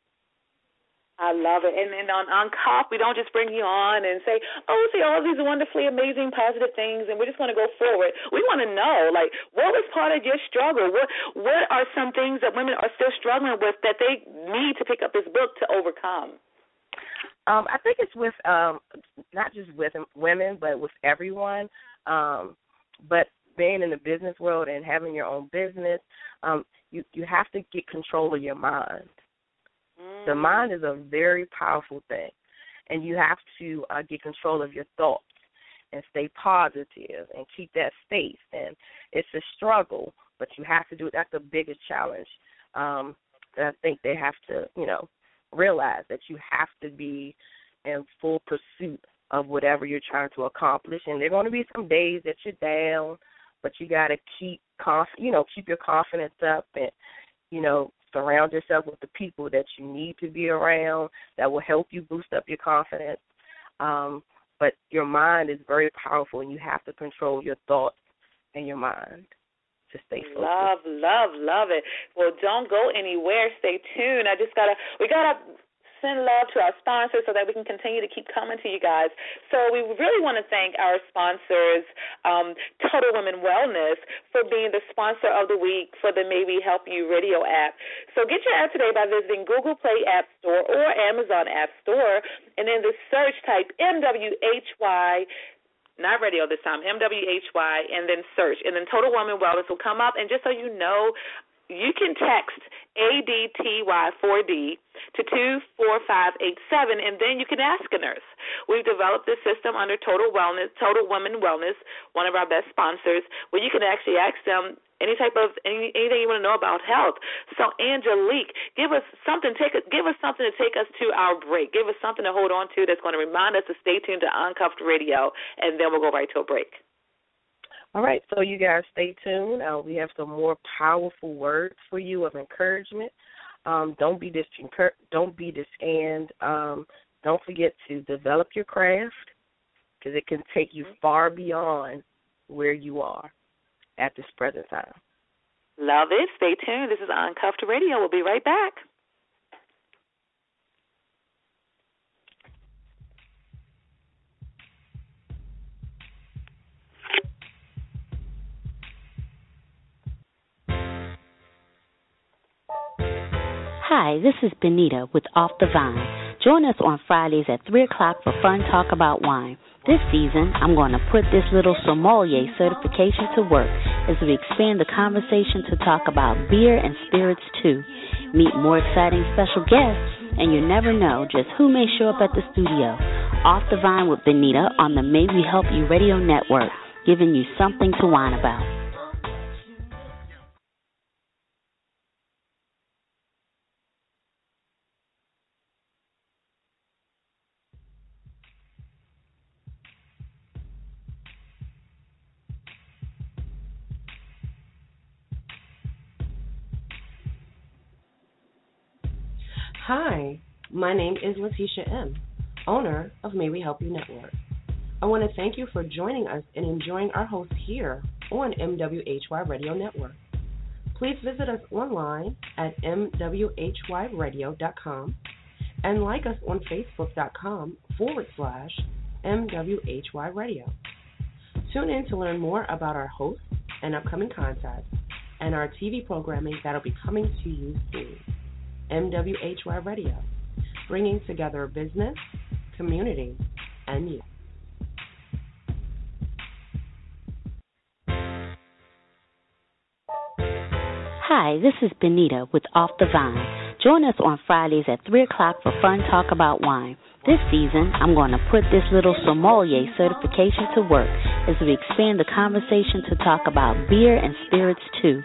I love it. And on Uncuffed, we don't just bring you on and say, see all these wonderfully amazing positive things, and we're just going to go forward. We want to know, what was part of your struggle? What are some things that women are still struggling with that they need to pick up this book to overcome? I think it's with not just with women, but with everyone. But being in the business world and having your own business, you have to get control of your mind. The mind is a very powerful thing, and you have to get control of your thoughts and stay positive and keep that space. And it's a struggle, but you have to do it. That's the biggest challenge that I think they have to, realize that you have to be in full pursuit of whatever you're trying to accomplish. And there are going to be some days that you're down, but you got to keep your confidence up and, surround yourself with the people that you need to be around that will help you boost up your confidence. But your mind is very powerful, and you have to control your thoughts and your mind to stay focused. Love it. Well, don't go anywhere. Stay tuned. We gotta send love to our sponsors so that we can continue to keep coming to you guys. So we really want to thank our sponsors, Total Women Wellness, for being the sponsor of the week for the Maybe Help You radio app. So get your app today by visiting Google Play App Store or Amazon App Store, and in the search type MWHY, not radio this time, MWHY, and then search. And then Total Women Wellness will come up. And just so you know, you can text ADTY4D to 24587, and then you can ask a nurse. We've developed this system under Total Women Wellness, one of our best sponsors, where you can actually ask them anything you want to know about health. So, Angelique, give us something to take us to our break. Give us something to hold on to that's going to remind us to stay tuned to Uncuffed Radio, and then we'll go right to a break. All right, so you guys stay tuned. We have some more powerful words for you of encouragement. Don't be disheartened. Don't forget to develop your craft, because it can take you far beyond where you are at this present time. Love it. Stay tuned. This is Uncuffed Radio. We'll be right back. Hi, this is Benita with Off the Vine. Join us on Fridays at 3 o'clock for Fun Talk About Wine. This season, I'm going to put this little sommelier certification to work as we expand the conversation to talk about beer and spirits too. Meet more exciting special guests, and you never know just who may show up at the studio. Off the Vine with Benita on the May We Help You Radio Network, giving you something to whine about. Hi, my name is Letitia M., owner of May We Help You Network. I want to thank you for joining us and enjoying our hosts here on MWHY Radio Network. Please visit us online at mwhyradio.com and like us on facebook.com/MWHY Radio. Tune in to learn more about our hosts and upcoming contests and our TV programming that will be coming to you soon. MWHY Radio, bringing together business, community, and you. Hi, this is Benita with Off the Vine. Join us on Fridays at 3 o'clock for Fun Talk About Wine. This season, I'm going to put this little sommelier certification to work as we expand the conversation to talk about beer and spirits too.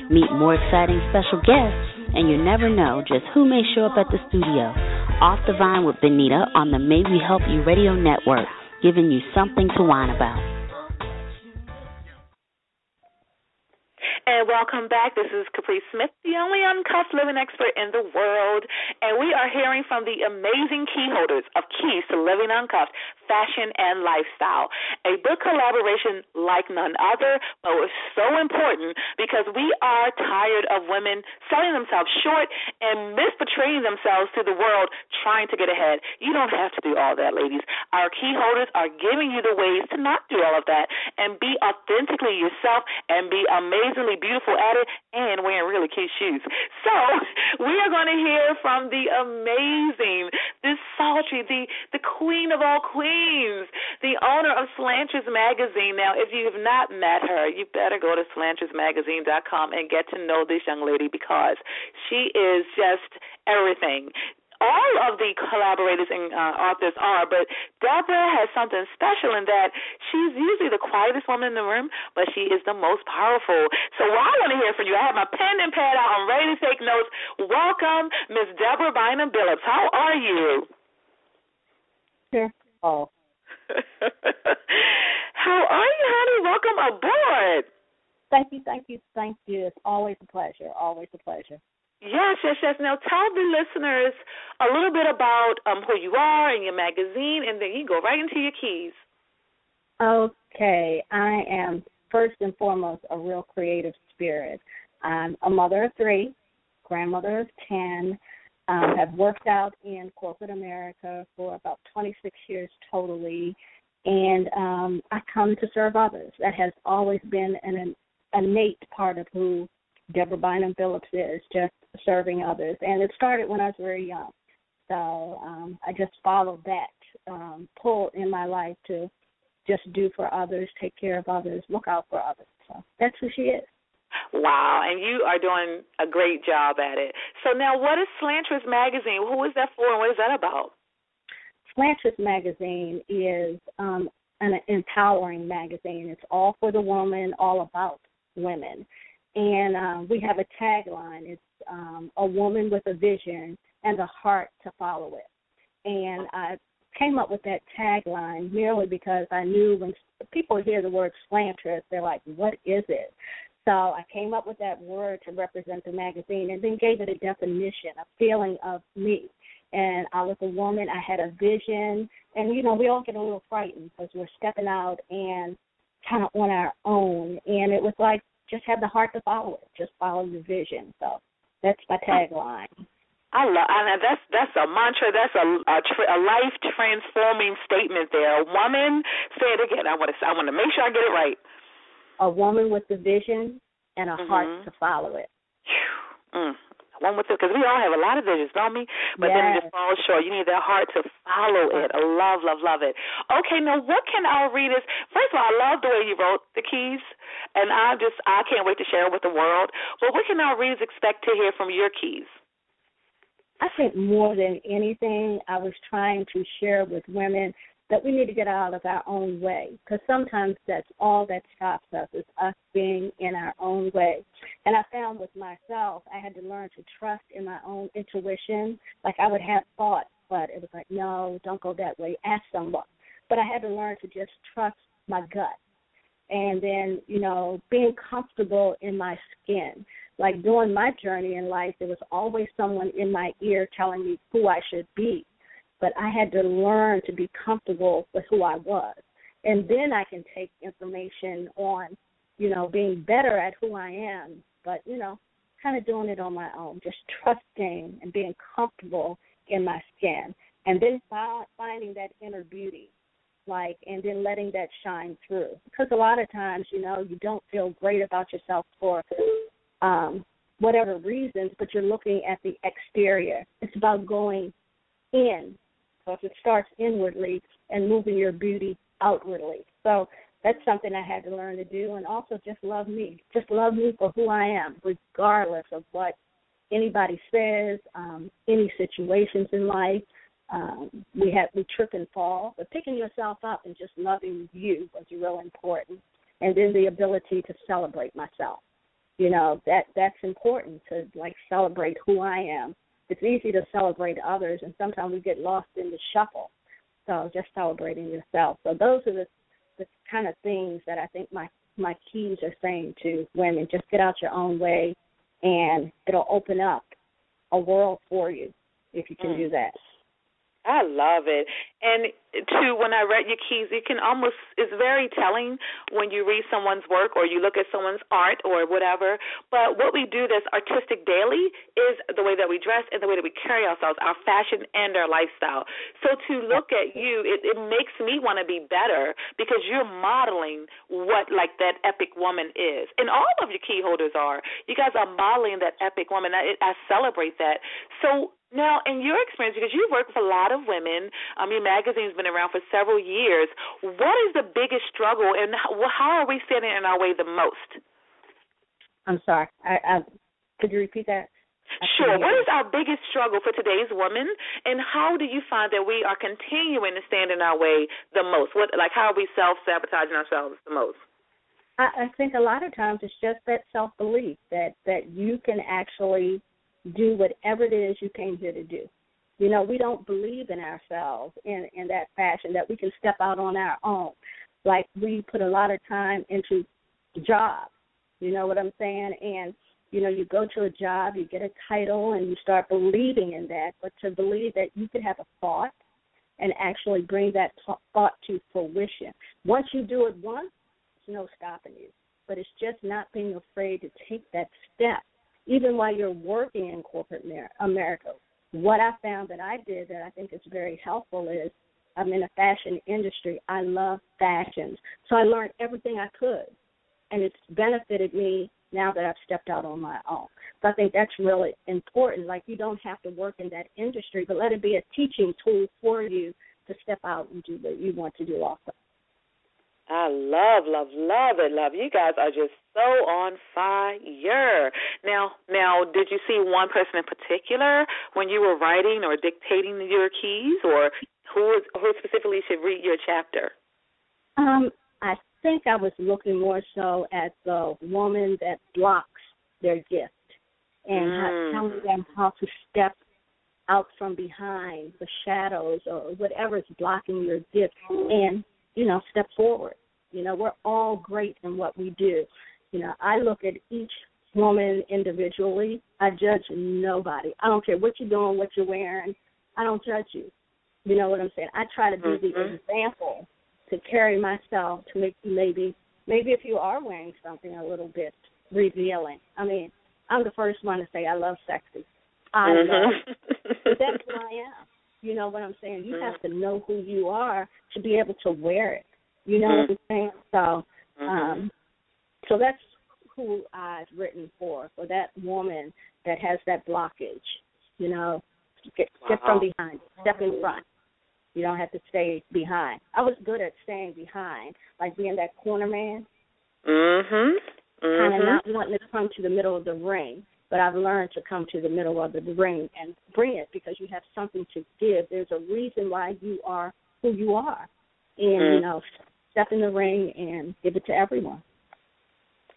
Meet more exciting special guests, and you never know just who may show up at the studio. Off the Vine with Benita on the May We Help You Radio Network, giving you something to whine about. And welcome back. This is Caprice Smith, the only uncuffed living expert in the world. And we are hearing from the amazing key holders of Keys to Living Uncuffed, Fashion and Lifestyle, a book collaboration like none other, but was so important because we are tired of women selling themselves short and misportraying themselves to the world trying to get ahead. You don't have to do all that, ladies. Our key holders are giving you the ways to not do all of that and be authentically yourself and be amazingly beautiful at it and wearing really cute shoes. So we are going to hear from the amazing, this sultry, the queen of all queens, the owner of Slantress Magazine. Now, if you have not met her, you better go to SlantresMagazine.com and get to know this young lady because she is just everything. All of the collaborators and authors are, but Deborah has something special in that she's usually the quietest woman in the room, but she is the most powerful. So I want to hear from you. I have my pen and pad out. I'm ready to take notes. Welcome, Miss Deborah Buynum Billips. How are you? Sure. Oh. How are you, honey? Welcome aboard. Thank you. It's always a pleasure. Yes. Now tell the listeners a little bit about who you are and your magazine, and then you can go right into your keys. Okay. I am first and foremost a real creative spirit. I'm a mother of 3, grandmother of 10, have worked out in corporate America for about 26 years totally, and I come to serve others. That has always been an innate part of who Deborah Buynum Billips is, just serving others. And it started when I was very young. So I just followed that pull in my life to just do for others, take care of others, look out for others. So that's who she is. Wow, and you are doing a great job at it. So now what is Slantress Magazine? Who is that for and what is that about? Slantress Magazine is an empowering magazine. It's all for the woman, all about women. And we have a tagline. It's a woman with a vision and a heart to follow it. And I came up with that tagline merely because I knew when people hear the word Slantress, they're like, what is it? So I came up with that word to represent the magazine and then gave it a definition, a feeling of me. And I was a woman, I had a vision, and, you know, we all get a little frightened because we're stepping out and kind of on our own. And it was like, just have the heart to follow it, just follow your vision. So that's my tagline. I that's a mantra. That's a life transforming statement there. A woman, say it again. I want to make sure I get it right. A woman with the vision and a heart to follow it. One with it, because we all have a lot of visions, don't we? But then it just falls short. You need that heart to follow it. I love it. Okay, now what can our readers? First of all, I love the way you wrote the keys, and I can't wait to share it with the world. But what can our readers expect to hear from your keys? I think more than anything, I was trying to share with women that we need to get out of our own way, because sometimes that's all that stops us, is us being in our own way. And I found with myself, I had to learn to trust in my own intuition. Like I would have thoughts, but it was like, no, don't go that way, ask someone. But I had to learn to just trust my gut. And then, you know, being comfortable in my skin. Like during my journey in life, there was always someone in my ear telling me who I should be. But I had to learn to be comfortable with who I was. And then I can take information on, you know, being better at who I am, but, you know, kind of doing it on my own, just trusting and being comfortable in my skin. And then finding that inner beauty, like, and then letting that shine through. Because a lot of times, you know, you don't feel great about yourself for whatever reasons, but you're looking at the exterior. It's about going in. So if it starts inwardly and moving your beauty outwardly. So that's something I had to learn to do, and also just love me. Just love me for who I am, regardless of what anybody says, any situations in life. We trip and fall, but picking yourself up and just loving you was real important. And then the ability to celebrate myself. You know, that's important, to, like, celebrate who I am. It's easy to celebrate others, and sometimes we get lost in the shuffle. So just celebrating yourself. So those are the kind of things that I think my keys are saying to women. Just get out your own way, and it'll open up a world for you if you can do that. I love it. And, too, when I read your keys, it's very telling when you read someone's work or you look at someone's art or whatever. But what we do that's artistic daily is the way that we dress and the way that we carry ourselves, our fashion and our lifestyle. So to look at you, it makes me want to be better because you're modeling what, like, that epic woman is. And all of your key holders are. You guys are modeling that epic woman. I celebrate that. So, now, in your experience, because you've worked with a lot of women, your magazine's been around for several years, what is the biggest struggle, and how are we standing in our way the most? I'm sorry. Could you repeat that? Sure. What is our biggest struggle for today's women, and how do you find that we are continuing to stand in our way the most? How are we self-sabotaging ourselves the most? I think a lot of times it's just that self-belief that you can actually do whatever it is you came here to do. You know, we don't believe in ourselves in that fashion, that we can step out on our own. Like, we put a lot of time into jobs, you know what I'm saying? And, you know, you go to a job, you get a title, and you start believing in that. But to believe that you could have a thought and actually bring that thought to fruition. Once you do it once, there's no stopping you. But it's just not being afraid to take that step. Even while you're working in corporate America, what I found that I did that I think is very helpful is I'm in a fashion industry. I love fashions. So I learned everything I could, and it's benefited me now that I've stepped out on my own. So I think that's really important. Like, you don't have to work in that industry, but let it be a teaching tool for you to step out and do what you want to do also. I love it. You guys are just so on fire. Now, did you see one person in particular when you were writing or dictating your keys, or who specifically should read your chapter? I think I was looking more so at the woman that blocks their gift and telling them how to step out from behind the shadows or whatever is blocking your gift and, step forward. We're all great in what we do. I look at each woman individually. I judge nobody. I don't care what you're doing, what you're wearing. I don't judge you. You know what I'm saying? I try to be the example to carry myself to make maybe if you are wearing something a little bit revealing. I mean, I'm the first one to say I love sexy. I love it. But that's who I am. You know what I'm saying? You have to know who you are to be able to wear it. You know what I'm saying? So that's who I've written for that woman that has that blockage. Get from behind, step in front. You don't have to stay behind. I was good at staying behind, like being that corner man. Kind of not wanting to come to the middle of the ring, but I've learned to come to the middle of the ring and bring it because you have something to give. There's a reason why you are who you are. And, step in the ring and give it to everyone.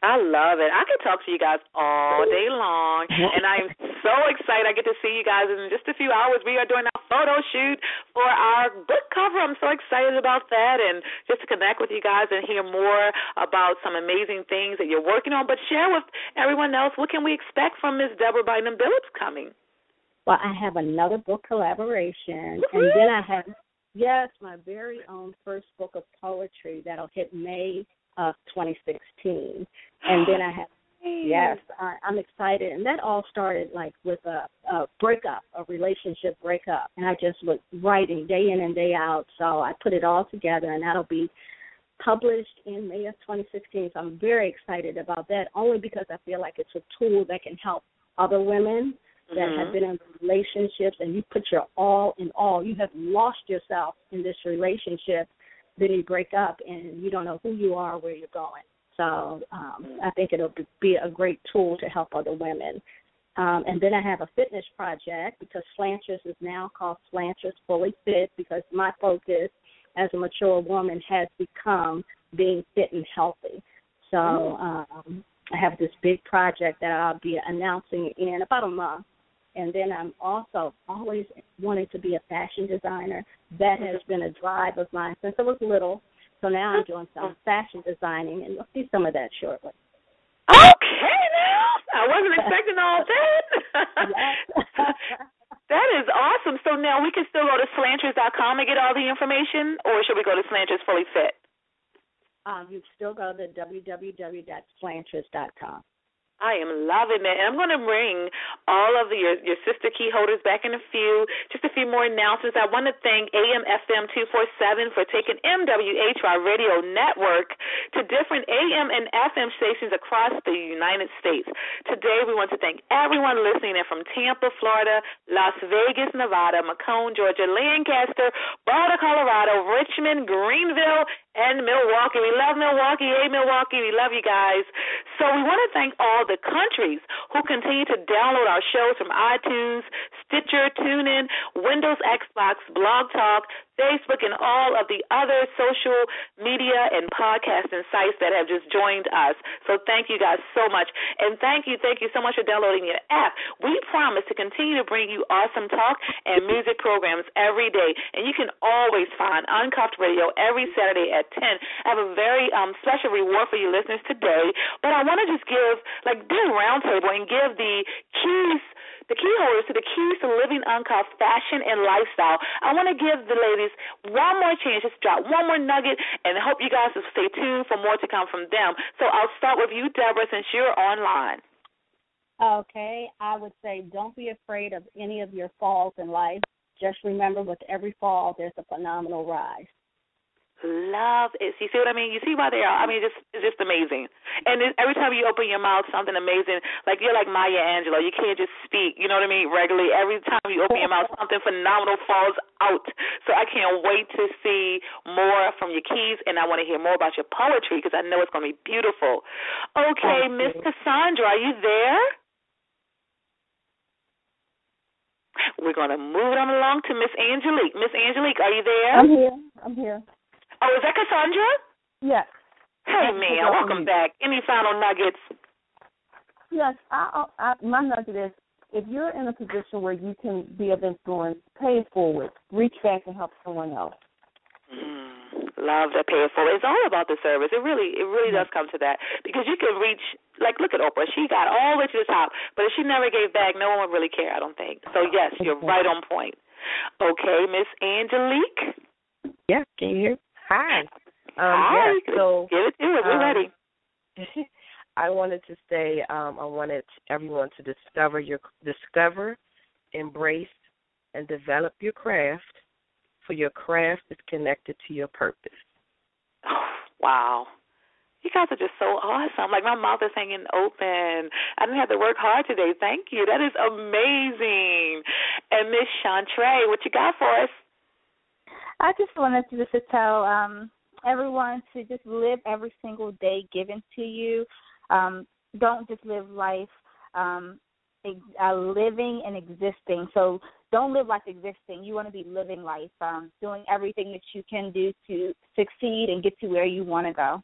I love it. I could talk to you guys all day long, and I'm so excited. I get to see you guys in just a few hours. We are doing our photo shoot for our book cover. I'm so excited about that, and just to connect with you guys and hear more about some amazing things that you're working on. But share with everyone else, what can we expect from Ms. Deborah Buynum Billips coming? Well, I have another book collaboration, and then I have, my very own first book of poetry that'll hit May of 2016. And then I have, I'm excited. And that all started like with a breakup, a relationship breakup. And I just was writing day in and day out. So I put it all together, and that'll be published in May of 2016. So I'm very excited about that, only because I feel like it's a tool that can help other women that have been in relationships, and you put your all in all. You have lost yourself in this relationship. Then you break up, and you don't know who you are or where you're going. So I think it'll be a great tool to help other women. And then I have a fitness project, because Slantress is now called Slantress Fully Fit, because my focus as a mature woman has become being fit and healthy. So I have this big project that I'll be announcing in about a month. And then I'm also always wanting to be a fashion designer. That has been a drive of mine since I was little. So now I'm doing some fashion designing, and you'll see some of that shortly. Okay, now. I wasn't expecting all that. That is awesome. So now we can still go to Slantress.com and get all the information, or should we go to Slantress Fully Fit? You still go to www.slantress.com. I am loving it. And I'm going to bring all of your sister key holders back in just a few more announcements. I want to thank AM FM 247 for taking MWHY Radio Network to different AM and FM stations across the United States. Today we want to thank everyone listening in from Tampa, Florida, Las Vegas, Nevada, Macomb, Georgia, Lancaster, Boulder, Colorado, Richmond, Greenville, and Milwaukee. We love Milwaukee. Hey, Milwaukee, we love you guys. So we want to thank all the countries who continue to download our shows from iTunes, Stitcher, TuneIn, Windows, Xbox, Blog Talk, Facebook, and all of the other social media and podcasting sites that have just joined us. So thank you guys so much. And thank you so much for downloading your app. We promise to continue to bring you awesome talk and music programs every day. And you can always find Uncuffed Radio every Saturday at 10. I have a very special reward for you listeners today. But I want to just do a roundtable and give the key holders to the keys to living uncuffed fashion and lifestyle. I want to give the ladies one more chance, just drop one more nugget, and I hope you guys will stay tuned for more to come from them. So I'll start with you, Deborah, since you're online. Okay, I would say don't be afraid of any of your falls in life. Just remember, with every fall, there's a phenomenal rise. Love it. You see what I mean? You see why they are? I mean, it's just amazing. And every time you open your mouth, something amazing. Like you're like Maya Angelou. You can't just speak. You know what I mean? Regularly, every time you open your mouth, something phenomenal falls out. So I can't wait to see more from your keys, and I want to hear more about your poetry because I know it's going to be beautiful. Okay, Miss Cassandra, are you there? We're going to move it on along to Miss Angelique. Miss Angelique, are you there? I'm here. Oh, is that Cassandra? Yes. Hey, man, welcome back. Any final nuggets? Yes, my nugget is if you're in a position where you can be of influence, pay it forward. Reach back and help someone else. Love that, pay it forward. It's all about the service. It really does come to that because you can reach. Like, look at Oprah. She got all the way to the top, but if she never gave back, no one would really care, I don't think. So, yes, you're right on point. Okay, Miss Angelique? Yeah, can you hear? Hi. Hi. Yeah, so, give it to us. We're ready. I wanted to say I wanted everyone to discover, embrace, and develop your craft, for your craft is connected to your purpose. Oh, wow. You guys are just so awesome. Like, my mouth is hanging open. I didn't have to work hard today. Thank you. That is amazing. And Miss Chantre, what you got for us? I just wanted to just tell everyone to just live every single day given to you. Don't just live life living and existing. So don't live life existing. You want to be living life, doing everything that you can do to succeed and get to where you want to go.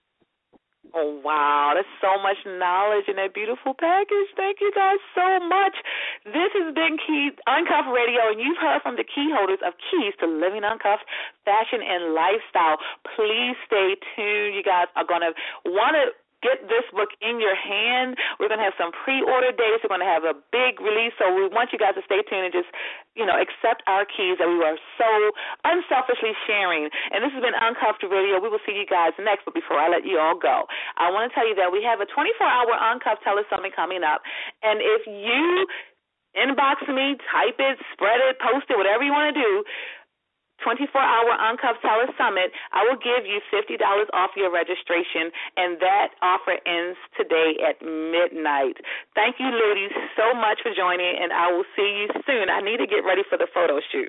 Oh, wow. That's so much knowledge in that beautiful package. Thank you guys so much. This has been Uncuffed Radio, and you've heard from the key holders of Keys to Living Uncuffed Fashion and Lifestyle. Please stay tuned. You guys are going to want to get this book in your hand. We're going to have some pre-order dates. We're going to have a big release, so we want you guys to stay tuned and just, accept our keys that we are so unselfishly sharing. And this has been Uncuffed Radio. We will see you guys next, but before I let you all go, I want to tell you that we have a 24-hour Uncuffed Tell Us Something coming up, and if you inbox me, type it, spread it, post it, whatever you want to do, 24-hour Uncuffed Tell Us Summit, I will give you $50 off your registration, and that offer ends today at midnight. Thank you, ladies, so much for joining, and I will see you soon. I need to get ready for the photo shoot.